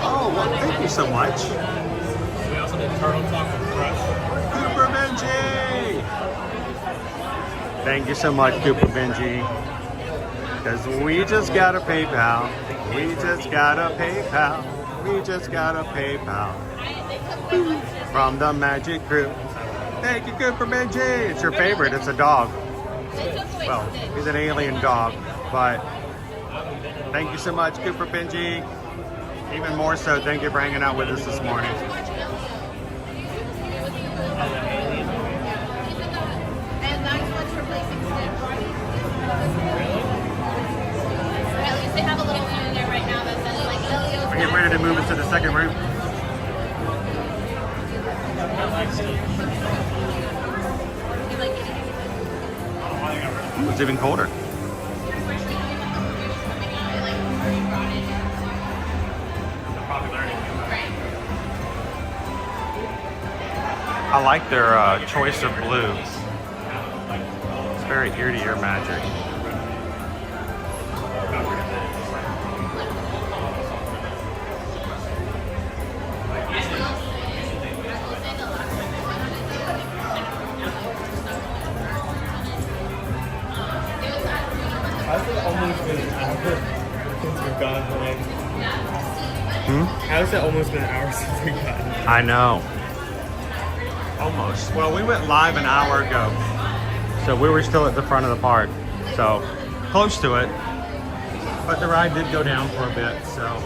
Oh, well, thank you so much. We also did Turtle Talk with Crush. Cooper Benji! Thank you so much, Cooper Benji. Because we just got a PayPal. We just got a PayPal. We just got a PayPal. From the Magic Crew. Thank you, Cooper Benji. It's your favorite. It's a dog. Well, he's an alien dog. But thank you so much, Cooper Benji. Even more so, thank you for hanging out with us this morning. And that's what's replacing At least they have a little one in there right now that says like Elio's. We're getting ready to move into the second room. It's even colder. I like their choice of blues. It's very ear-to-ear magic. How's it almost been an hour since we've gone home? How's it almost been an hour since we've gotten? I know. Almost. Well, we went live an hour ago, so we were still at the front of the park, so close to it. But the ride did go down for a bit, so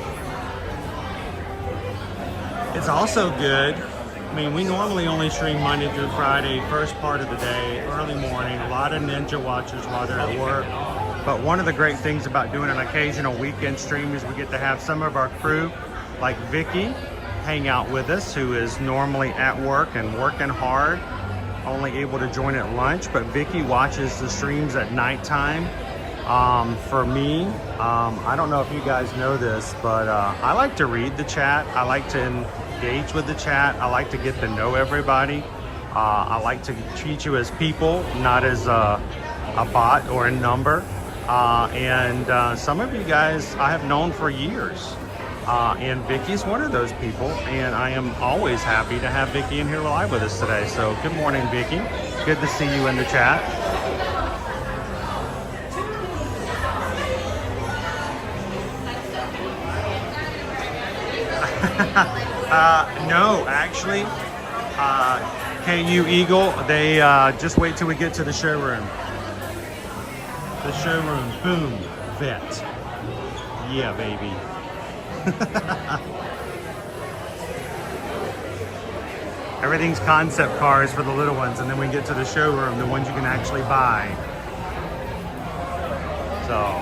it's also good. I mean, we normally only stream Monday through Friday, first part of the day, early morning. A lot of ninja watchers while they're at work. But one of the great things about doing an occasional weekend stream is we get to have some of our crew, like Vicky, hang out with us, who is normally at work and working hard, only able to join at lunch. But Vicky watches the streams at nighttime. For me, I don't know if you guys know this, but I like to read the chat. I like to engage with the chat. I like to get to know everybody. I like to treat you as people, not as a bot or a number. And some of you guys I have known for years. And Vicky's one of those people, and I am always happy to have Vicky in here live with us today. So good morning, Vicky. Good to see you in the chat. No, actually, KU Eagle, they just wait till we get to the showroom. The showroom, boom, vet. Yeah, baby. Everything's concept cars for the little ones, and then we get to the showroom, the ones you can actually buy. So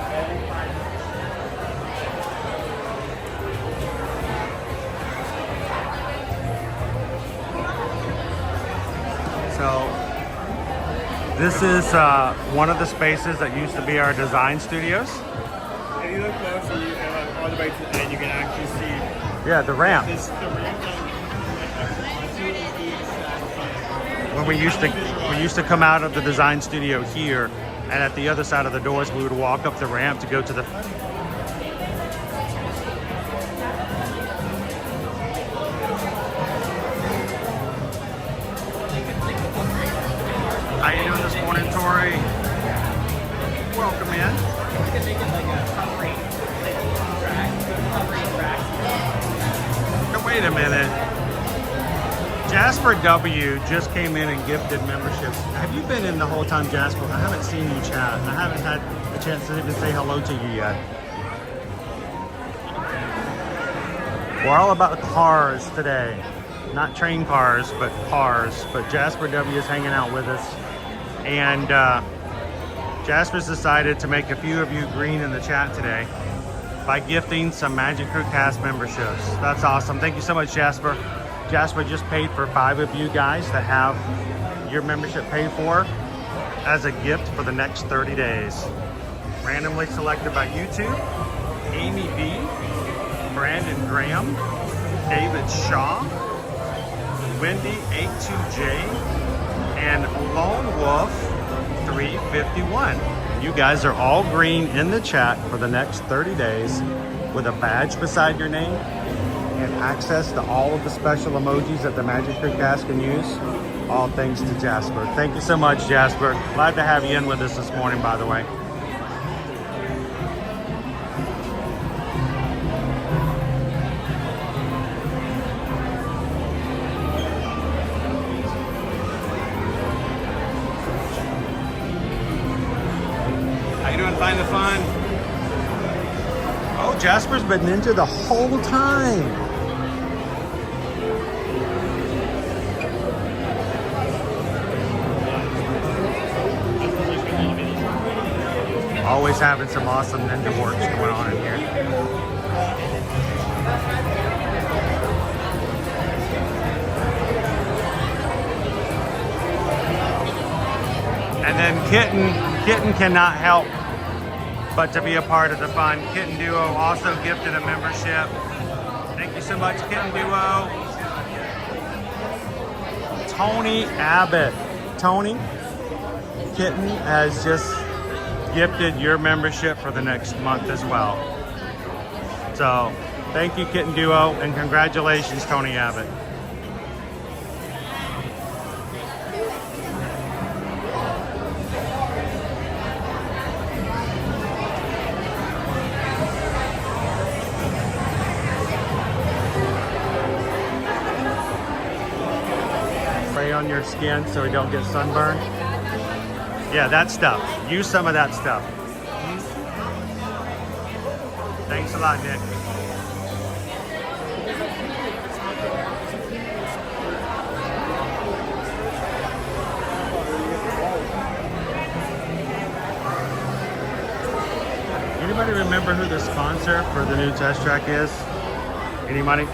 this is one of the spaces that used to be our design studios. If you look closer, you all the way to the end, you can actually see. Yeah, the ramp. This the ramp. When we used to come out of the design studio here, and at the other side of the doors, we would walk up the ramp to go to the. How you doing this morning, Tori? Welcome in. Now, wait a minute. Jasper W just came in and gifted memberships. Have you been in the whole time, Jasper? I haven't seen you chat. I haven't had a chance to even say hello to you yet. We're all about cars today. Not train cars, but cars. But Jasper W is hanging out with us. And Jasper's decided to make a few of you green in the chat today by gifting some Magic Crew Cast memberships. That's awesome. Thank you so much, Jasper. Jasper just paid for 5 of you guys to have your membership paid for as a gift for the next 30 days. Randomly selected by YouTube, Amy B, Brandon Graham, David Shaw, Wendy 82J, and Lone Wolf 351. You guys are all green in the chat for the next 30 days with a badge beside your name and access to all of the special emojis that the Magic Crew Cast can use. All thanks to Jasper. Thank you so much, Jasper. Glad to have you in with us this morning, by the way. How you doing? Find the fun? Oh, Jasper's been ninja the whole time. Always having some awesome ninja works going on in here. And then Kitten cannot help but to be a part of the fun. Kitten Duo also gifted a membership. Thank you so much, Kitten Duo. Tony Abbott. Tony, Kitten has just gifted your membership for the next month as well. So thank you, Kitten Duo, and congratulations, Tony Abbott. Spray on your skin so you don't get sunburned. Yeah, that stuff. Use some of that stuff. Thanks a lot, Nick. Anybody remember who the sponsor for the new test track is? Anybody?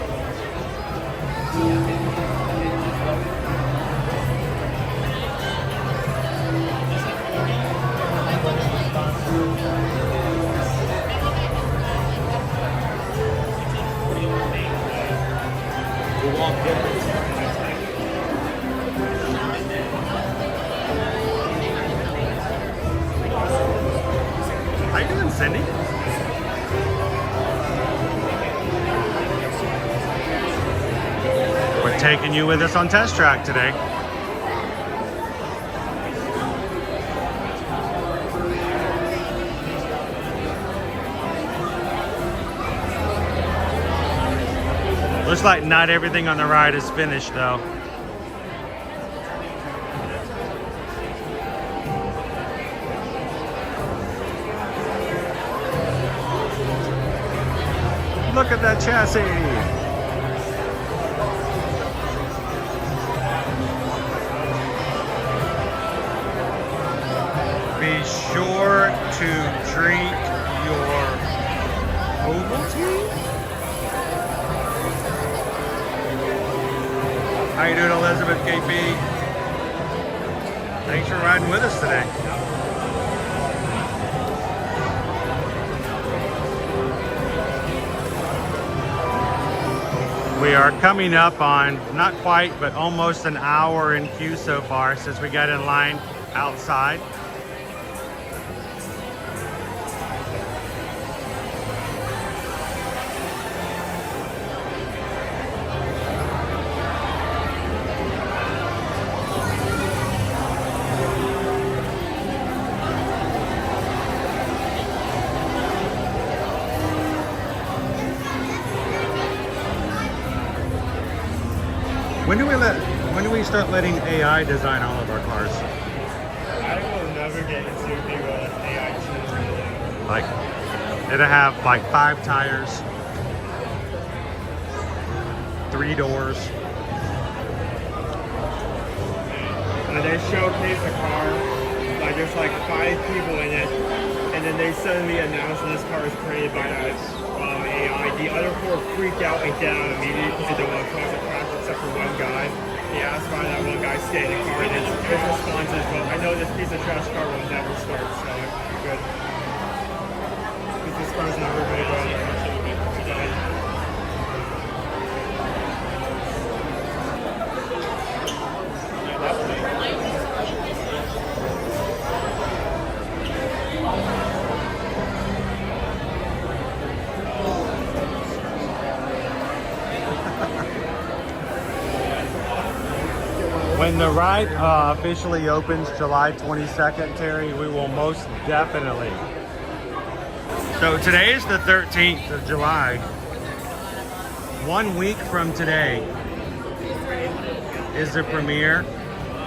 How you doing, Cindy? We're taking you with us on test track today. Looks like not everything on the ride is finished though. look at that chassis. Be sure to drink your Ovaltine. How you doing, Elizabeth KP? Thanks for riding with us today. We are coming up on, not quite, but almost an hour in queue so far since we got in line outside. When do we start letting AI design all of our cars? I will never get into being an AI tool. Like, it'll have like 5 tires, 3 doors. And they showcase the car, like there's like 5 people in it, and then they suddenly announce this car is created by AI. The other 4 freak out and get out immediately because they don't want to cause a crash except for one guy. He asked why that one guy stayed in the car, and his response is, well, I know this piece of trash car will never start, so you're good. Because this car's never going to go today. When the ride officially opens July 22nd, Terry, we will most definitely. So today is the 13th of July. 1 week from today is the premiere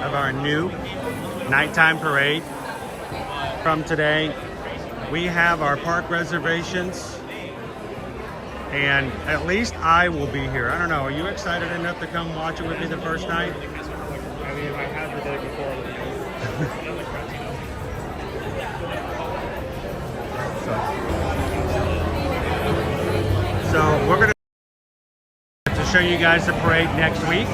of our new nighttime parade. From today, we have our park reservations, and at least I will be here. I don't know, are you excited enough to come watch it with me the first night? I mean, if I had the day before, So we're going to show you guys the parade next week.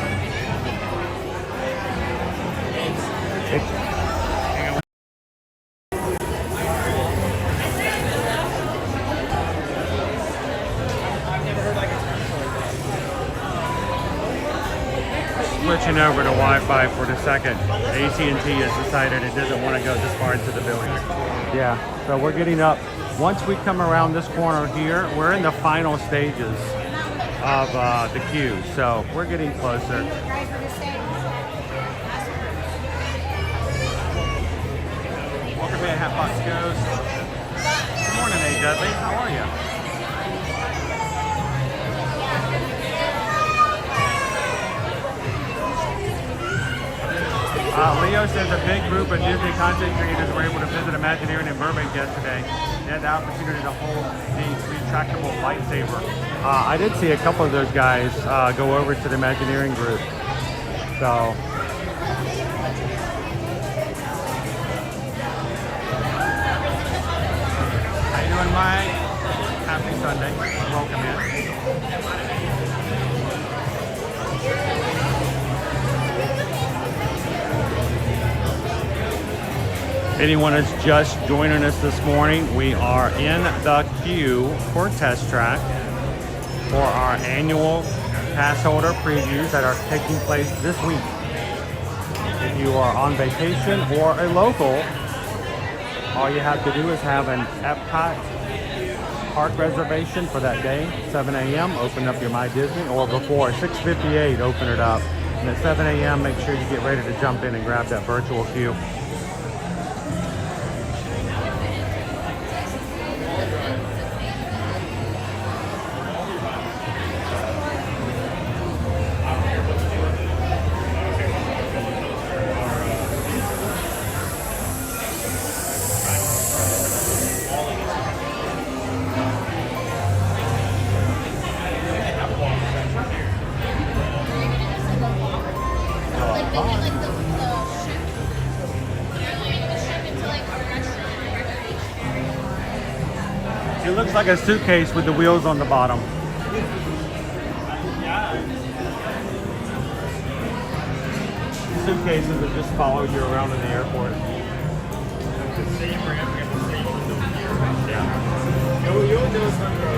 Switching over to Wi-Fi for the second. AT&T has decided it doesn't want to go this far into the building. Yeah, so we're getting up. Once we come around this corner here, we're in the final stages of the queue, so we're getting closer. Welcome to Hatbox Ghost. Good morning, A. Dudley. How are you? Leo says a big group of Disney content creators were able to visit Imagineering in Burbank yesterday. They had the opportunity to hold the retractable lightsaber. I did see a couple of those guys go over to the Imagineering group. So. How you doing, Mike? Happy Sunday. Welcome in. Anyone that's just joining us this morning, we are in the queue for Test Track for our annual pass holder previews that are taking place this week. If you are on vacation or a local, all you have to do is have an Epcot park reservation for that day, 7 a.m., open up your My Disney, or before 6:58, open it up. And at 7 a.m., make sure you get ready to jump in and grab that virtual queue. It looks like a suitcase with the wheels on the bottom. Suitcases that just follow you around in the airport. The same ramp, we have the same window here. You'll do something.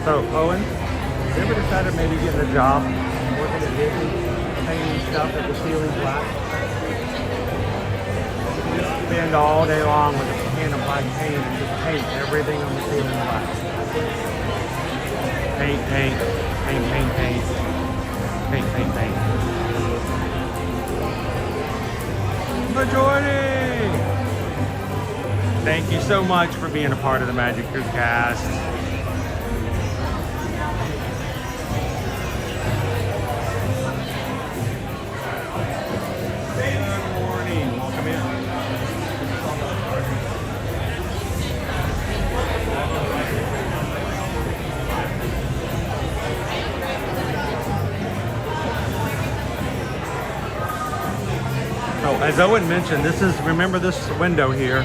So, Owen, you ever decided maybe getting a job working at Disney, painting stuff at the ceiling black? You just spend all day long with a can of black paint and just paint everything on the ceiling black. Paint, paint, paint, paint, paint, paint, paint, paint. Majority! Thank you so much for being a part of the Magic Crew cast. As Owen mentioned, remember this window here,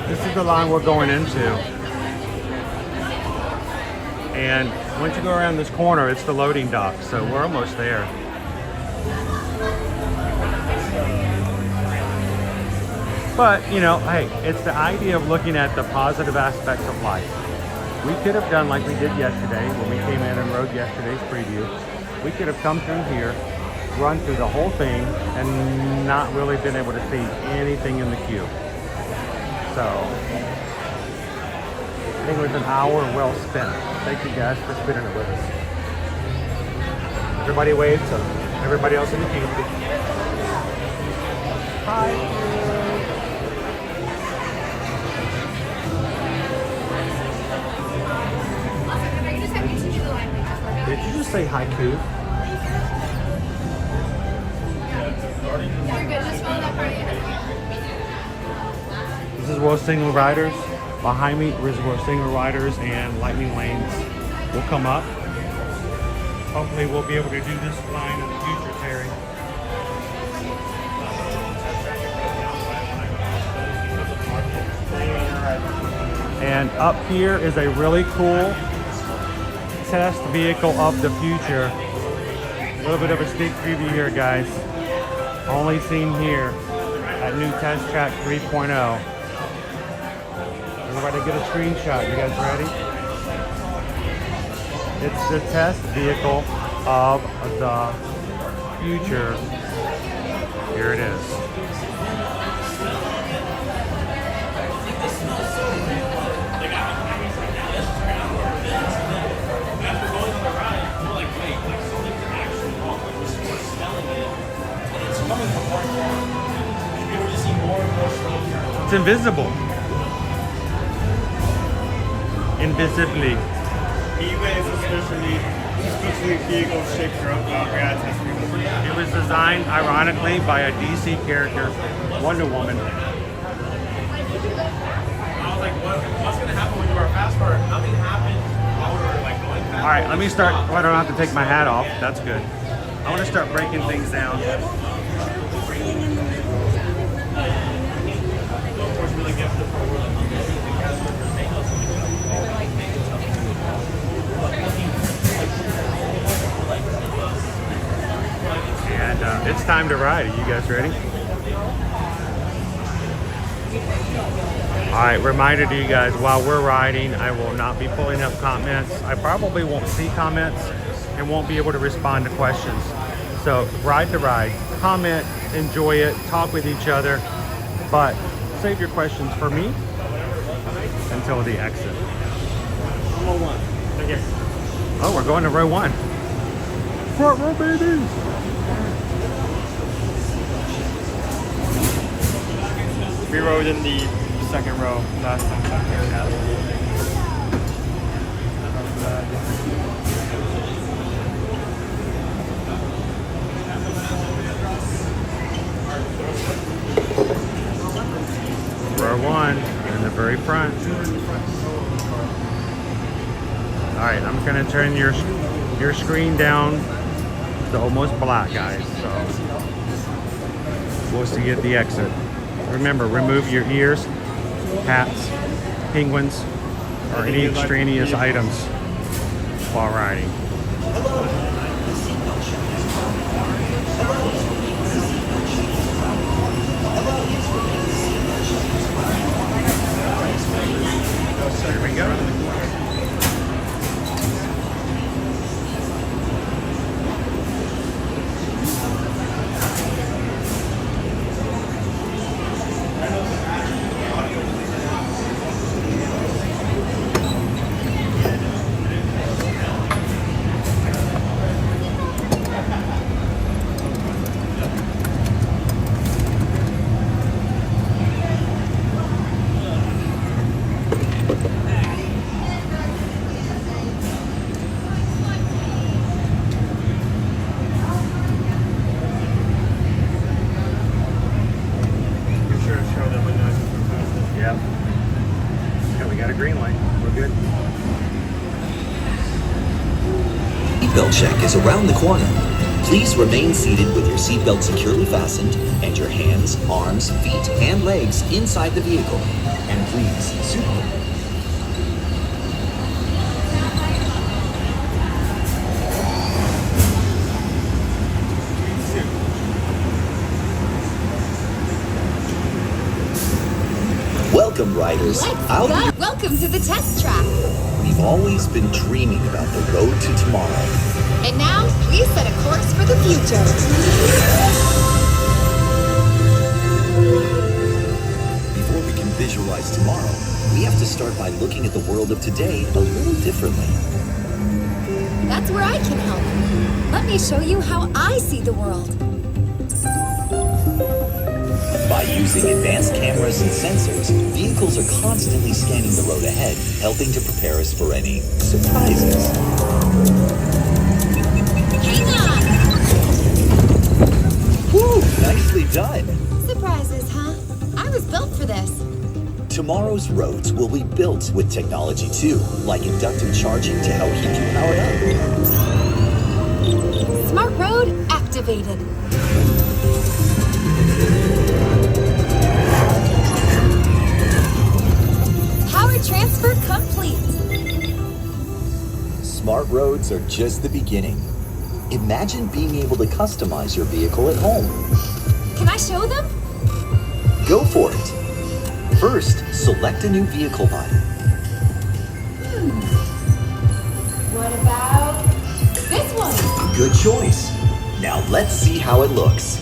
this is the line we're going into. And once you go around this corner, it's the loading dock, so we're almost there. But, you know, hey, it's the idea of looking at the positive aspects of life. We could have done like we did yesterday, when we came in and rode yesterday's preview. We could have come through here, run through the whole thing and not really been able to see anything in the queue. So I think it was an hour well spent. Thank you guys for spending it with us. Everybody wave to everybody else in the queue. Hi. Did you just say haiku? This is World Single Riders. Behind me is World Single Riders and Lightning Lanes will come up. Hopefully we'll be able to do this line in the future, Terry. And up here is a really cool test vehicle of the future. A little bit of a sneak preview here, guys. Only seen here at New Test Track 3.0. Everybody get a screenshot. You guys ready? It's the test vehicle of the future. Here it is. It's invisible. Invisibly. Even especially vehicle shaped up grad test. It was designed, ironically, by a DC character, Wonder Woman. I was like, what's gonna happen when you are fast forward? Nothing happened while we were like going fast. All right, let me start. Oh, I don't have to take my hat off. That's good. I want to start breaking things down. And it's time to ride. Are you guys ready? All right, reminder to you guys, while we're riding, I will not be pulling up comments. I probably won't see comments and won't be able to respond to questions. So ride the ride, comment, enjoy it, talk with each other, but save your questions for me until the exit. Row one. Okay. Oh, we're going to row one. Front row, babies. We rode in the second row last time. Row one, and the very front. All right, I'm gonna turn your screen down to almost black, guys. So we'll see you at the exit. Remember, remove your ears, hats, penguins, or any extraneous items while riding. There we go. Seatbelt check is around the corner. Please remain seated with your seatbelt securely fastened and your hands, arms, feet, and legs inside the vehicle. And please, super. Welcome, riders. Welcome to the test track. We've always been dreaming about the road to tomorrow. And now, we set a course for the future. Before we can visualize tomorrow, we have to start by looking at the world of today a little differently. That's where I can help. Let me show you how I see the world. By using advanced cameras and sensors, vehicles are constantly scanning the road ahead, helping to prepare us for any surprises. Hang on! Woo! Nicely done! Surprises, huh? I was built for this. Tomorrow's roads will be built with technology too, like inductive charging to help keep you powered up. Smart road activated. Power transfer complete. Smart roads are just the beginning. Imagine being able to customize your vehicle at home. Can I show them? Go for it. First, select a new vehicle body. What about this one? Good choice. Now let's see how it looks.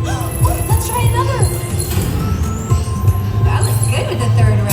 Let's try another. That looks good with the third row.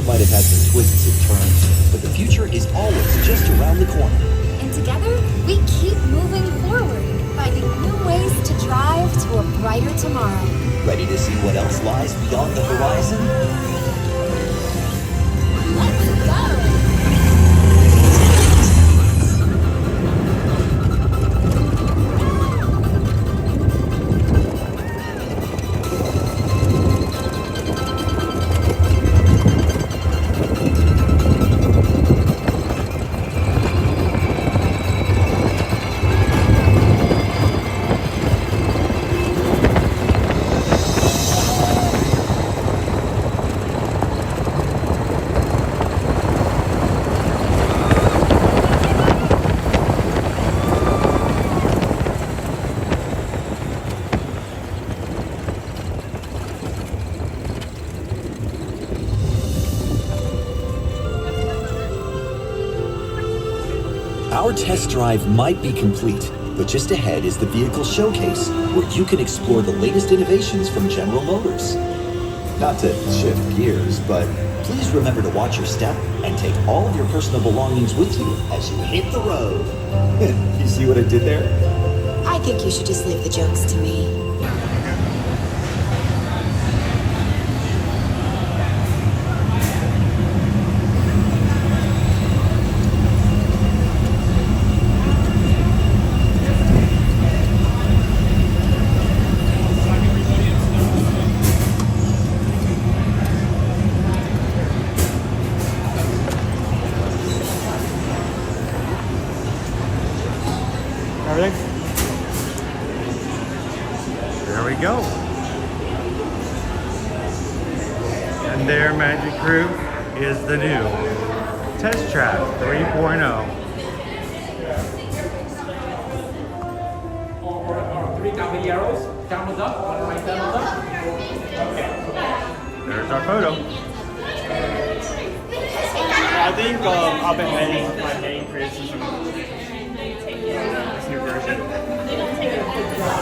Might have had some twists and turns, but the future is always just around the corner. And together, we keep moving forward, finding new ways to drive to a brighter tomorrow. Ready to see what else lies beyond the horizon? Let's go! Our test drive might be complete, But just ahead is the vehicle showcase, where you can explore the latest innovations from General Motors. Not to shift gears, but please remember to watch your step and take all of your personal belongings with you as you hit the road. You see what I did there? I think you should just leave the jokes to me. There we go. And there, Magic Crew, is the new Test Track 3.0. Three caballeros, cameras up, one right cameras up. There's our photo. I think I've been heading with my main criticism of this new version.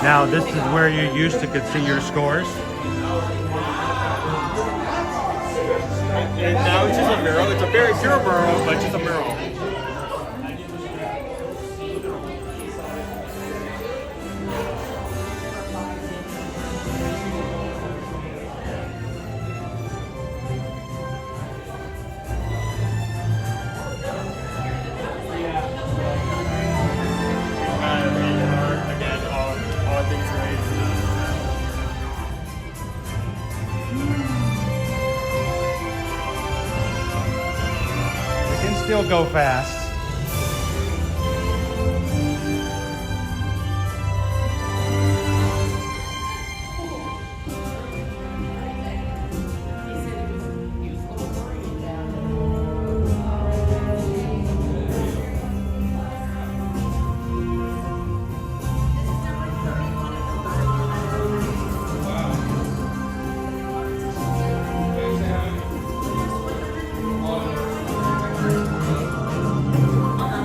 Now, this is where you used to could see your scores. And now it's just a mural. It's a very pure mural, but just a mural. Still go fast.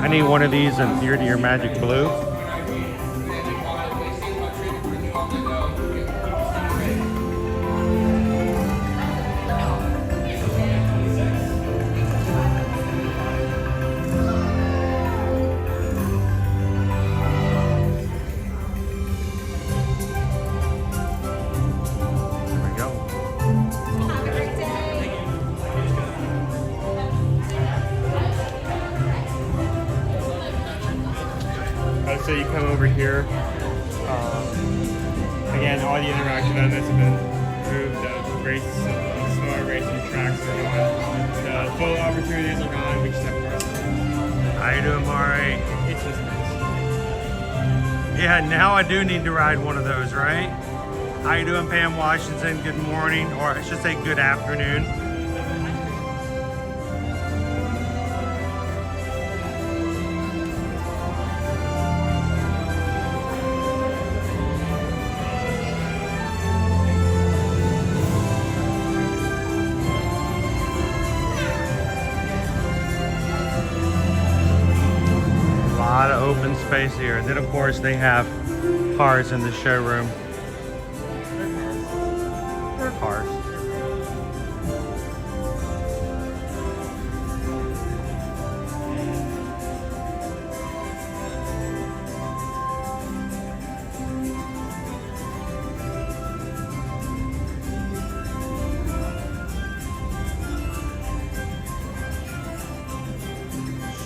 I need one of these in Ear to Ear Magic Blue. So you come over here. Again, all the interactive elements have been improved. The race, snow racing tracks are gone. The photo opportunities are gone. We just have cars. How you doing, Mari? It's just nice. Yeah, now I do need to ride one of those, right? How you doing, Pam Washington? Good morning, or I should say good afternoon. A lot of open space here. And then of course they have cars in the showroom. They're cars.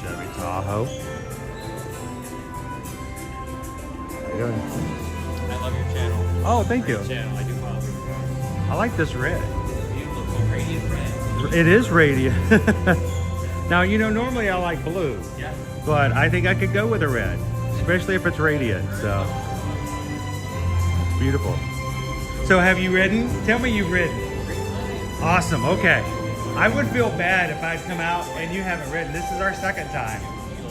Chevy Tahoe. How you doing? I love your channel. Oh, thank you. Great channel, I do follow. I like this red. Beautiful, radiant red. It is radiant. Now, you know, normally I like blue, Yeah. but I think I could go with a red, especially if it's radiant, so. It's beautiful. So have you ridden? Tell me you've ridden. Awesome, okay. I would feel bad if I'd come out and you haven't ridden. This is our second time.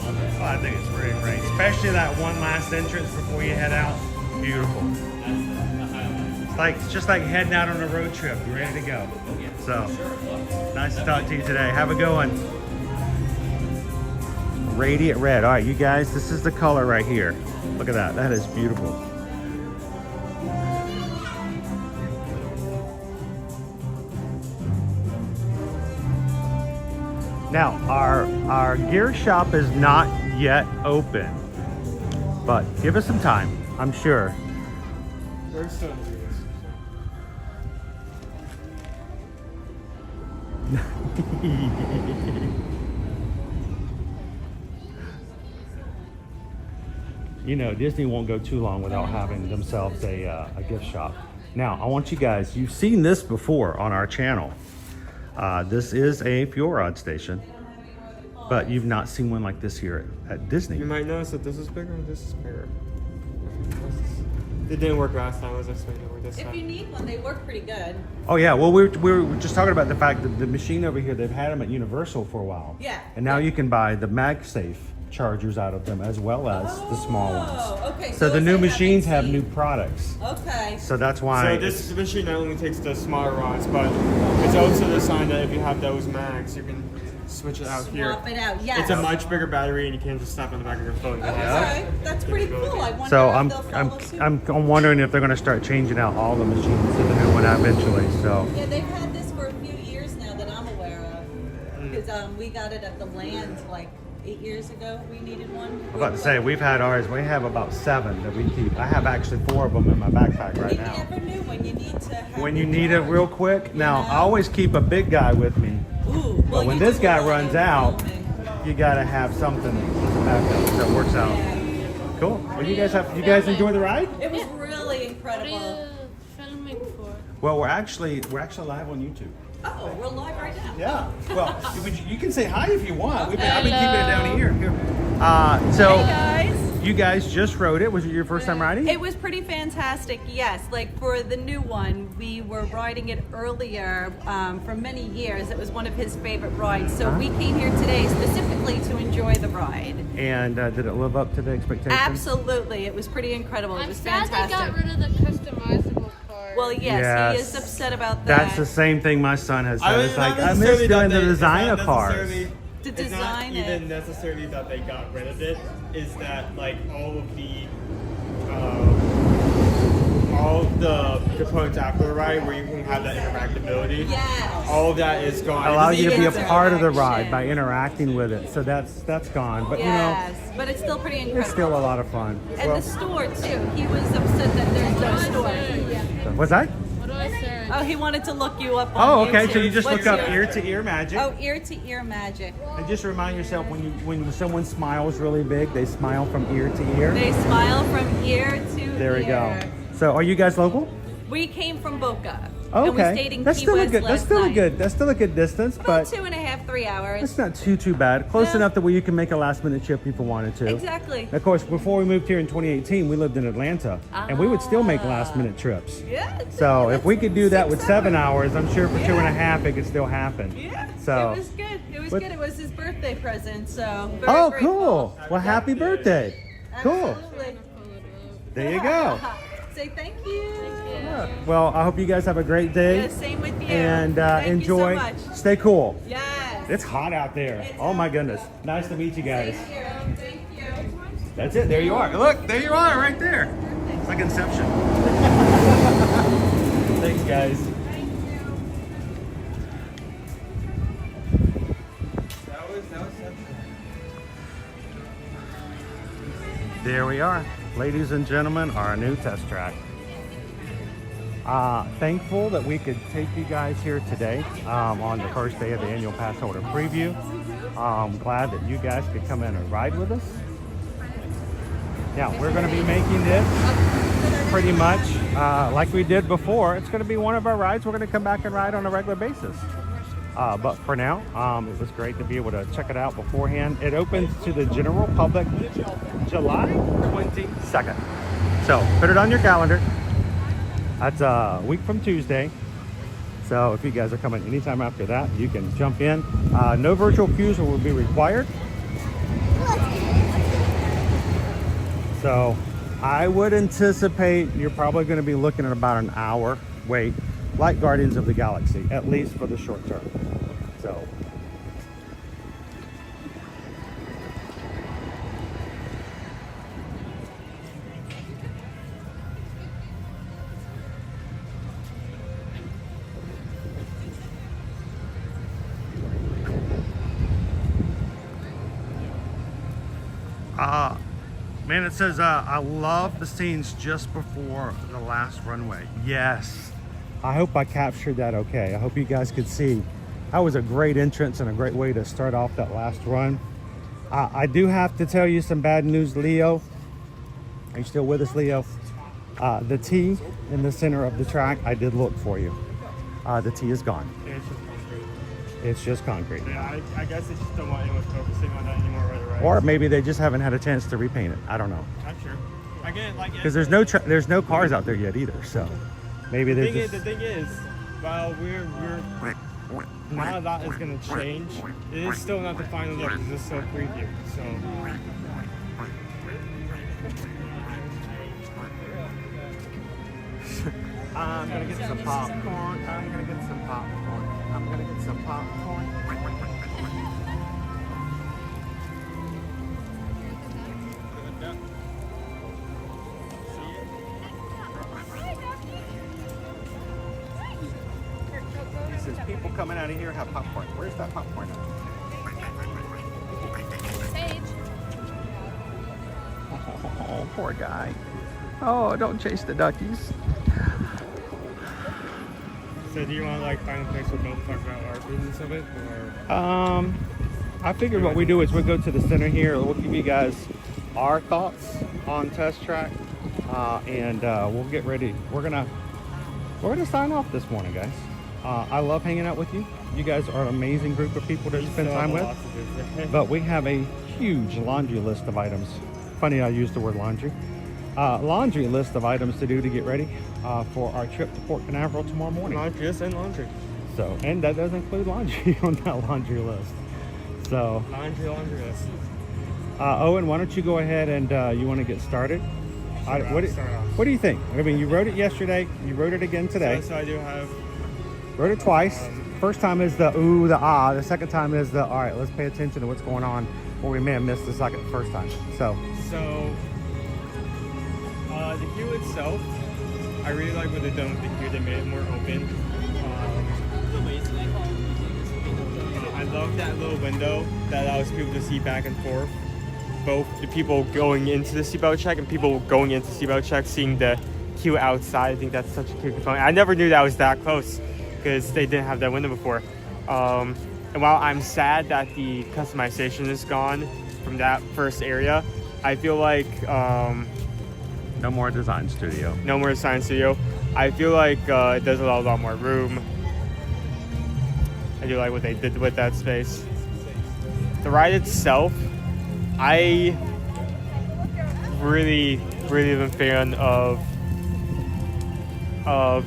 Oh, I think it's pretty great, especially that one last entrance before you head out. Beautiful. It's just like heading out on a road trip. You're ready to go. So, nice to talk to you today. Have a good one. Radiant red. All right, you guys, this is the color right here. Look at that. That is beautiful. Now, our gear shop is not yet open, but give us some time, I'm sure. We're still gonna do this. You know, Disney won't go too long without having themselves a gift shop. Now, I want you guys, you've seen this before on our channel. This is a fuel rod station, but you've not seen one like this here at Disney. You might notice that this is bigger and this is bigger. It didn't work last time. I was expecting to work this time. If you need one, they work pretty good. Oh yeah, well we were just talking about the fact that the machine over here, they've had them at Universal for a while. Yeah. And now you can buy the MagSafe chargers out of them as well as the small ones. Okay. So the new machines have new products. Okay. So that's why. So this machine not only takes the smaller rods, but it's also designed that if you have those mags, you can switch it out here. Swap it out, yes. It's a much bigger battery, and you can't just snap on the back of your phone. Okay, that's pretty cool. I wonder So if they'll follow suit. I'm wondering if they're going to start changing out all the machines to the new one eventually. So Yeah, they've had this for a few years now that I'm aware of. Because we got it at the land like 8 years ago. We needed one. I'm about to say we've had ours. We have about 7 that we keep. I have actually 4 of them in my backpack right now. You never knew when you need to have When you need it real quick. Now I always keep a big guy with me. Ooh, But when this guy runs out, you gotta have something that works out. Cool. Well, you guys enjoy the ride? It was really incredible. What are you filming for? Well, we're actually live on YouTube. Oh, we're live right now. Yeah. Well, you can say hi if you want. I've been keeping it down here. So Hey guys. you guys just rode it. Was it your first time riding? It was pretty fantastic, yes. Like for the new one, we were riding it earlier for many years. It was one of his favorite rides. So we came here today specifically to enjoy the ride. And did it live up to the expectations? Absolutely. It was pretty incredible. It was Sad they fantastic. got rid of the customizable part. Well, yes, he is upset about that. That's the same thing my son has said. It's like, I miss necessarily doing that the they- design it's of not cars. necessarily- To it's not design it. even necessarily that they got rid of it. Is that like all of the components after the ride where you can have that interactability? Yes. All of that is gone. Allow you to be a It's part of the interaction. ride by interacting with it. So that's gone. But Yes, but it's still pretty you know, incredible. it's still a lot of fun. And Well, the store too. He was upset that there's no store. what's that? What do I say? Oh, he wanted to look you up on Oh, okay. YouTube. So you just What's look up your- ear to ear magic. Oh, ear to ear magic. And just remind yourself when someone smiles really big, they smile from ear to ear. They smile from ear to There we ear. go. So are you guys local? We came from Boca. Oh, And we okay. stayed in That's Key still a West good. That's last still a night. good. That's still a good distance, About but 2.5, 3 hours. it's not too bad. Close No. enough that where you can make a last minute trip if you wanted to. Exactly. Of course, before we moved here in 2018, we lived in Atlanta, and we would still make last minute trips. Yeah. So if we could do that with 7 hours, I'm sure for Yeah. 2.5 it could still happen. Yeah. So. It was good. It was But- good. It was his birthday present, so. Very Oh, grateful. cool! Well, happy birthday! Cool. Absolutely. There you go. Say thank you. Well, I hope you guys have a great day. Yeah, same with you. And Thank enjoy. You so much. Stay cool. Yes. It's hot out there. Oh my goodness. Nice to meet you guys. Thank you. That's it. There you are. Look, there you are right there. It's like Inception. Thanks, guys. There we are. Ladies and gentlemen, our new test track. Thankful that we could take you guys here today on the first day of the annual pass holder preview. Glad that you guys could come in and ride with us. Now, we're going to be making this pretty much like we did before. It's going to be one of our rides we're going to come back and ride on a regular basis. But for now, it was great to be able to check it out beforehand. It opens to the general public July 22nd. So put it on your calendar. That's a week from Tuesday. So if you guys are coming anytime after that, you can jump in. No virtual queues will be required. So I would anticipate you're probably going to be looking at about an hour wait, like Guardians of the Galaxy, at least for the short term. So Man, it says, I love the scenes just before the last runway. Yes. I hope I captured that okay. I hope you guys could see. That was a great entrance and a great way to start off that last run. I do have to tell you some bad news, Leo. Are you still with us, Leo? The T in the center of the track, I did look for you. The T is gone. Yeah, it's just concrete. It's just concrete. Yeah, I guess they just don't want anyone focusing on that anymore, right? Or maybe they just haven't had a chance to repaint it. I don't know. Not sure. Again, like Because there's no cars out there yet either. So maybe the they're thing is, while we're none of that is gonna change. It is still not the final look. It's just still preview. So. I'm gonna get some popcorn. I'm gonna get some popcorn. I'm gonna get some popcorn. He says people coming out of here have popcorn. Where's that popcorn at? Sage. Oh, poor guy. Oh, don't chase the duckies. So do you want to like find a place where both talk about our business of it, or? I figured what we do is we go to the center here. We'll give you guys our thoughts on test track, and we'll get ready. We're gonna sign off this morning, guys. I love hanging out with you. You guys are an amazing group of people to spend time with. But we have a huge laundry list of items. Funny I used the word laundry. Laundry list of items to do to get ready for our trip to Port Canaveral tomorrow morning. Laundry and laundry. So, and that does include laundry on that laundry list. So, laundry list. Owen, why don't you go ahead and you want to get started? What do you think? I mean, you wrote it yesterday. You wrote it again today. So I do have. Wrote it twice. First time is the ooh, the ah. The second time is the all right. Let's pay attention to what's going on, or we may have missed the first time. So the queue itself, I really like what they've done with the queue. They made it more open. I love that little window that allows people to see back and forth. Both the people going into the seatbelt check and people going into seatbelt check, seeing the queue outside. I think that's such a cute component. I never knew that was that close because they didn't have that window before. And while I'm sad that the customization is gone from that first area, I feel like no more design studio. No more design studio. I feel like it does allow a lot more room. I do like what they did with that space. The ride itself, I really am a fan of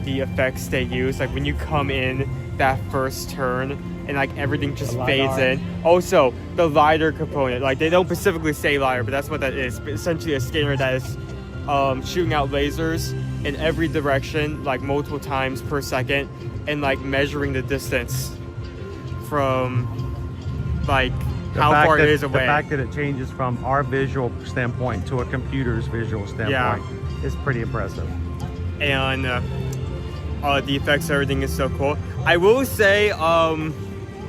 the effects they use. Like when you come in that first turn and like everything just fades in. Also, the LiDAR component, like they don't specifically say LiDAR, but that's what that is. But essentially a scanner that is shooting out lasers in every direction, like multiple times per second, and like measuring the distance from like how far it is away. The fact that it changes from our visual standpoint to a computer's visual standpoint is pretty impressive. And the effects, everything is so cool. I will say,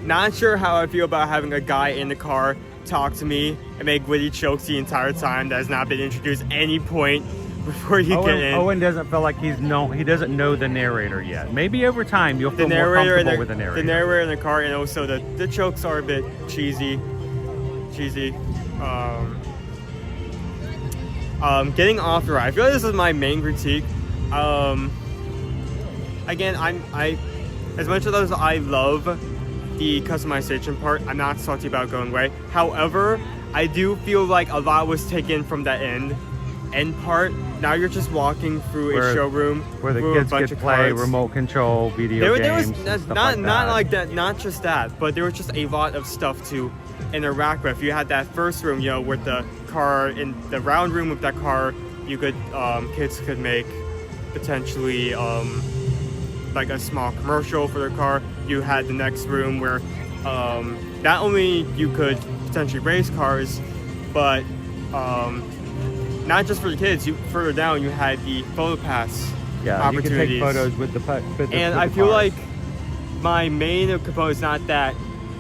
not sure how I feel about having a guy in the car talk to me and make witty jokes the entire time that has not been introduced at any point before you get in. Owen doesn't feel like he doesn't know the narrator yet. Maybe over time you'll feel more comfortable with the narrator. The narrator in the car, and also the jokes are a bit cheesy. Getting off the ride, I feel like this is my main critique. Again, I as much as I love the customization part, I'm not salty about going away. However, I do feel like a lot was taken from that end part. Now you're just walking through a showroom where the kids get to play remote control video games. There was not like that, not just that, but there was just a lot of stuff to interact with. You had that first room, you know, with the car in the round room with that car. You could kids could make potentially like a small commercial for their car. You had the next room where not only you could potentially race cars, but not just for the kids. Further down, you had the photo pass opportunities. You could take photos with the and I feel like my main component is not that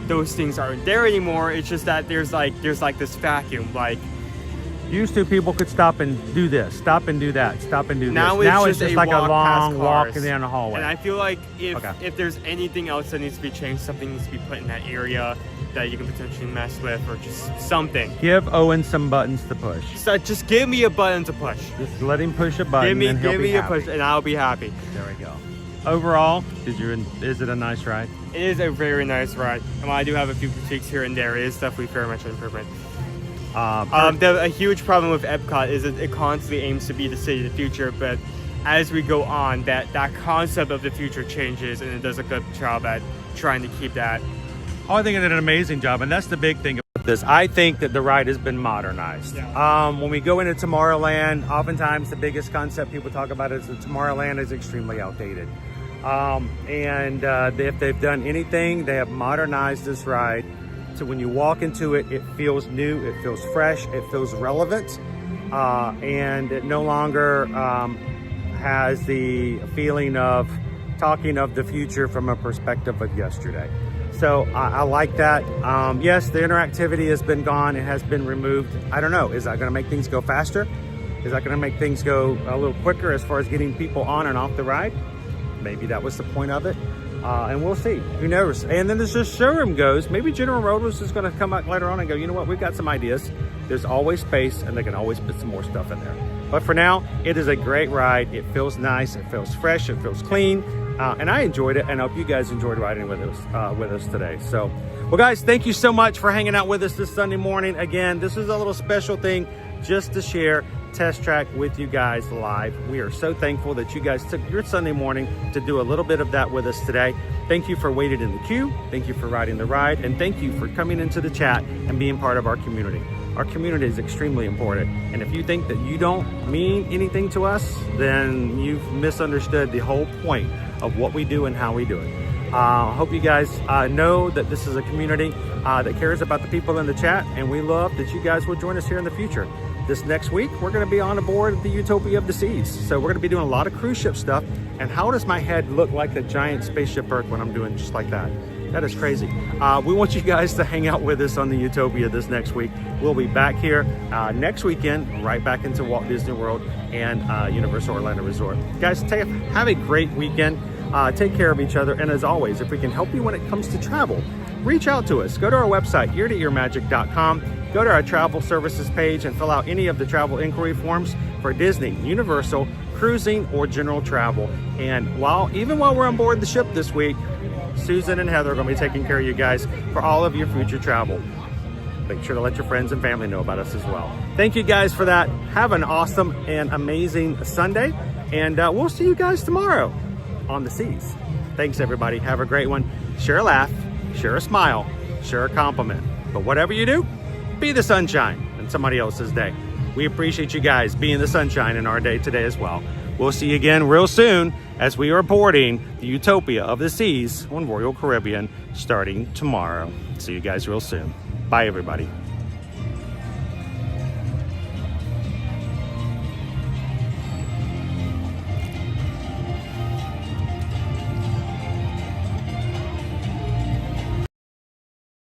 those things aren't there anymore. It's just that there's like this vacuum. Like Used to, people could stop and do this, stop and do that, stop and do Now this. Now it's it's just a like a walk past long walk cars. down the hallway. And I feel like if there's anything else that needs to be changed, something needs to be put in that area that you can potentially mess with, or just something. Give Owen some buttons to push. So just give me a button to push. Just let him push a button. Give and me a push, and I'll be happy. There we go. Overall, is it a nice ride? It is a very nice ride. And while I do have a few critiques here and there, it is definitely very much an improvement. A huge problem with Epcot is that it constantly aims to be the city of the future, but as we go on, that concept of the future changes, and it does a good job at trying to keep that. Oh, I think it did an amazing job, and that's the big thing about this. I think that the ride has been modernized. Yeah. When we go into Tomorrowland, oftentimes the biggest concept people talk about is that Tomorrowland is extremely outdated. If they've done anything, they have modernized this ride. So when you walk into it, it feels new, it feels fresh, it feels relevant, and it no longer has the feeling of talking of the future from a perspective of yesterday. So I like that. Yes, the interactivity has been gone, it has been removed. I don't know, is that gonna make things go faster? Is that gonna make things go a little quicker as far as getting people on and off the ride? Maybe that was the point of it. And we'll see, who knows? And then as the showroom goes, maybe General Motors is gonna come back later on and go, you know what, we've got some ideas. There's always space, and they can always put some more stuff in there. But for now, it is a great ride. It feels nice, it feels fresh, it feels clean. And I enjoyed it, and I hope you guys enjoyed riding with us today. So, well guys, thank you so much for hanging out with us this Sunday morning. Again, this is a little special thing just to share Test Track with you guys live. We are so thankful that you guys took your Sunday morning to do a little bit of that with us today. Thank you for waiting in the queue. Thank you for riding the ride. And thank you for coming into the chat and being part of our community. Our community is extremely important. And if you think that you don't mean anything to us, then you've misunderstood the whole point of what we do and how we do it. I hope you guys know that this is a community that cares about the people in the chat, and we love that you guys will join us here in the future. This next week, we're going to be on aboard the Utopia of the Seas. So we're going to be doing a lot of cruise ship stuff. And how does my head look like a giant spaceship Earth when I'm doing just like that? That is crazy. We want you guys to hang out with us on the Utopia this next week. We'll be back here next weekend, right back into Walt Disney World and Universal Orlando Resort. Guys, have a great weekend. Take care of each other. And as always, if we can help you when it comes to travel, reach out to us. Go to our website, eartoearmagic.com. Go to our travel services page and fill out any of the travel inquiry forms for Disney, Universal, cruising, or general travel. And even while we're on board the ship this week, Susan and Heather are going to be taking care of you guys for all of your future travel. Make sure to let your friends and family know about us as well. Thank you guys for that. Have an awesome and amazing Sunday. And we'll see you guys tomorrow on the seas. Thanks, everybody. Have a great one. Share a laugh, share a smile, share a compliment. But whatever you do, be the sunshine in somebody else's day. We appreciate you guys being the sunshine in our day today as well. We'll see you again real soon as we are boarding the Utopia of the Seas on Royal Caribbean starting tomorrow. See you guys real soon. Bye, everybody.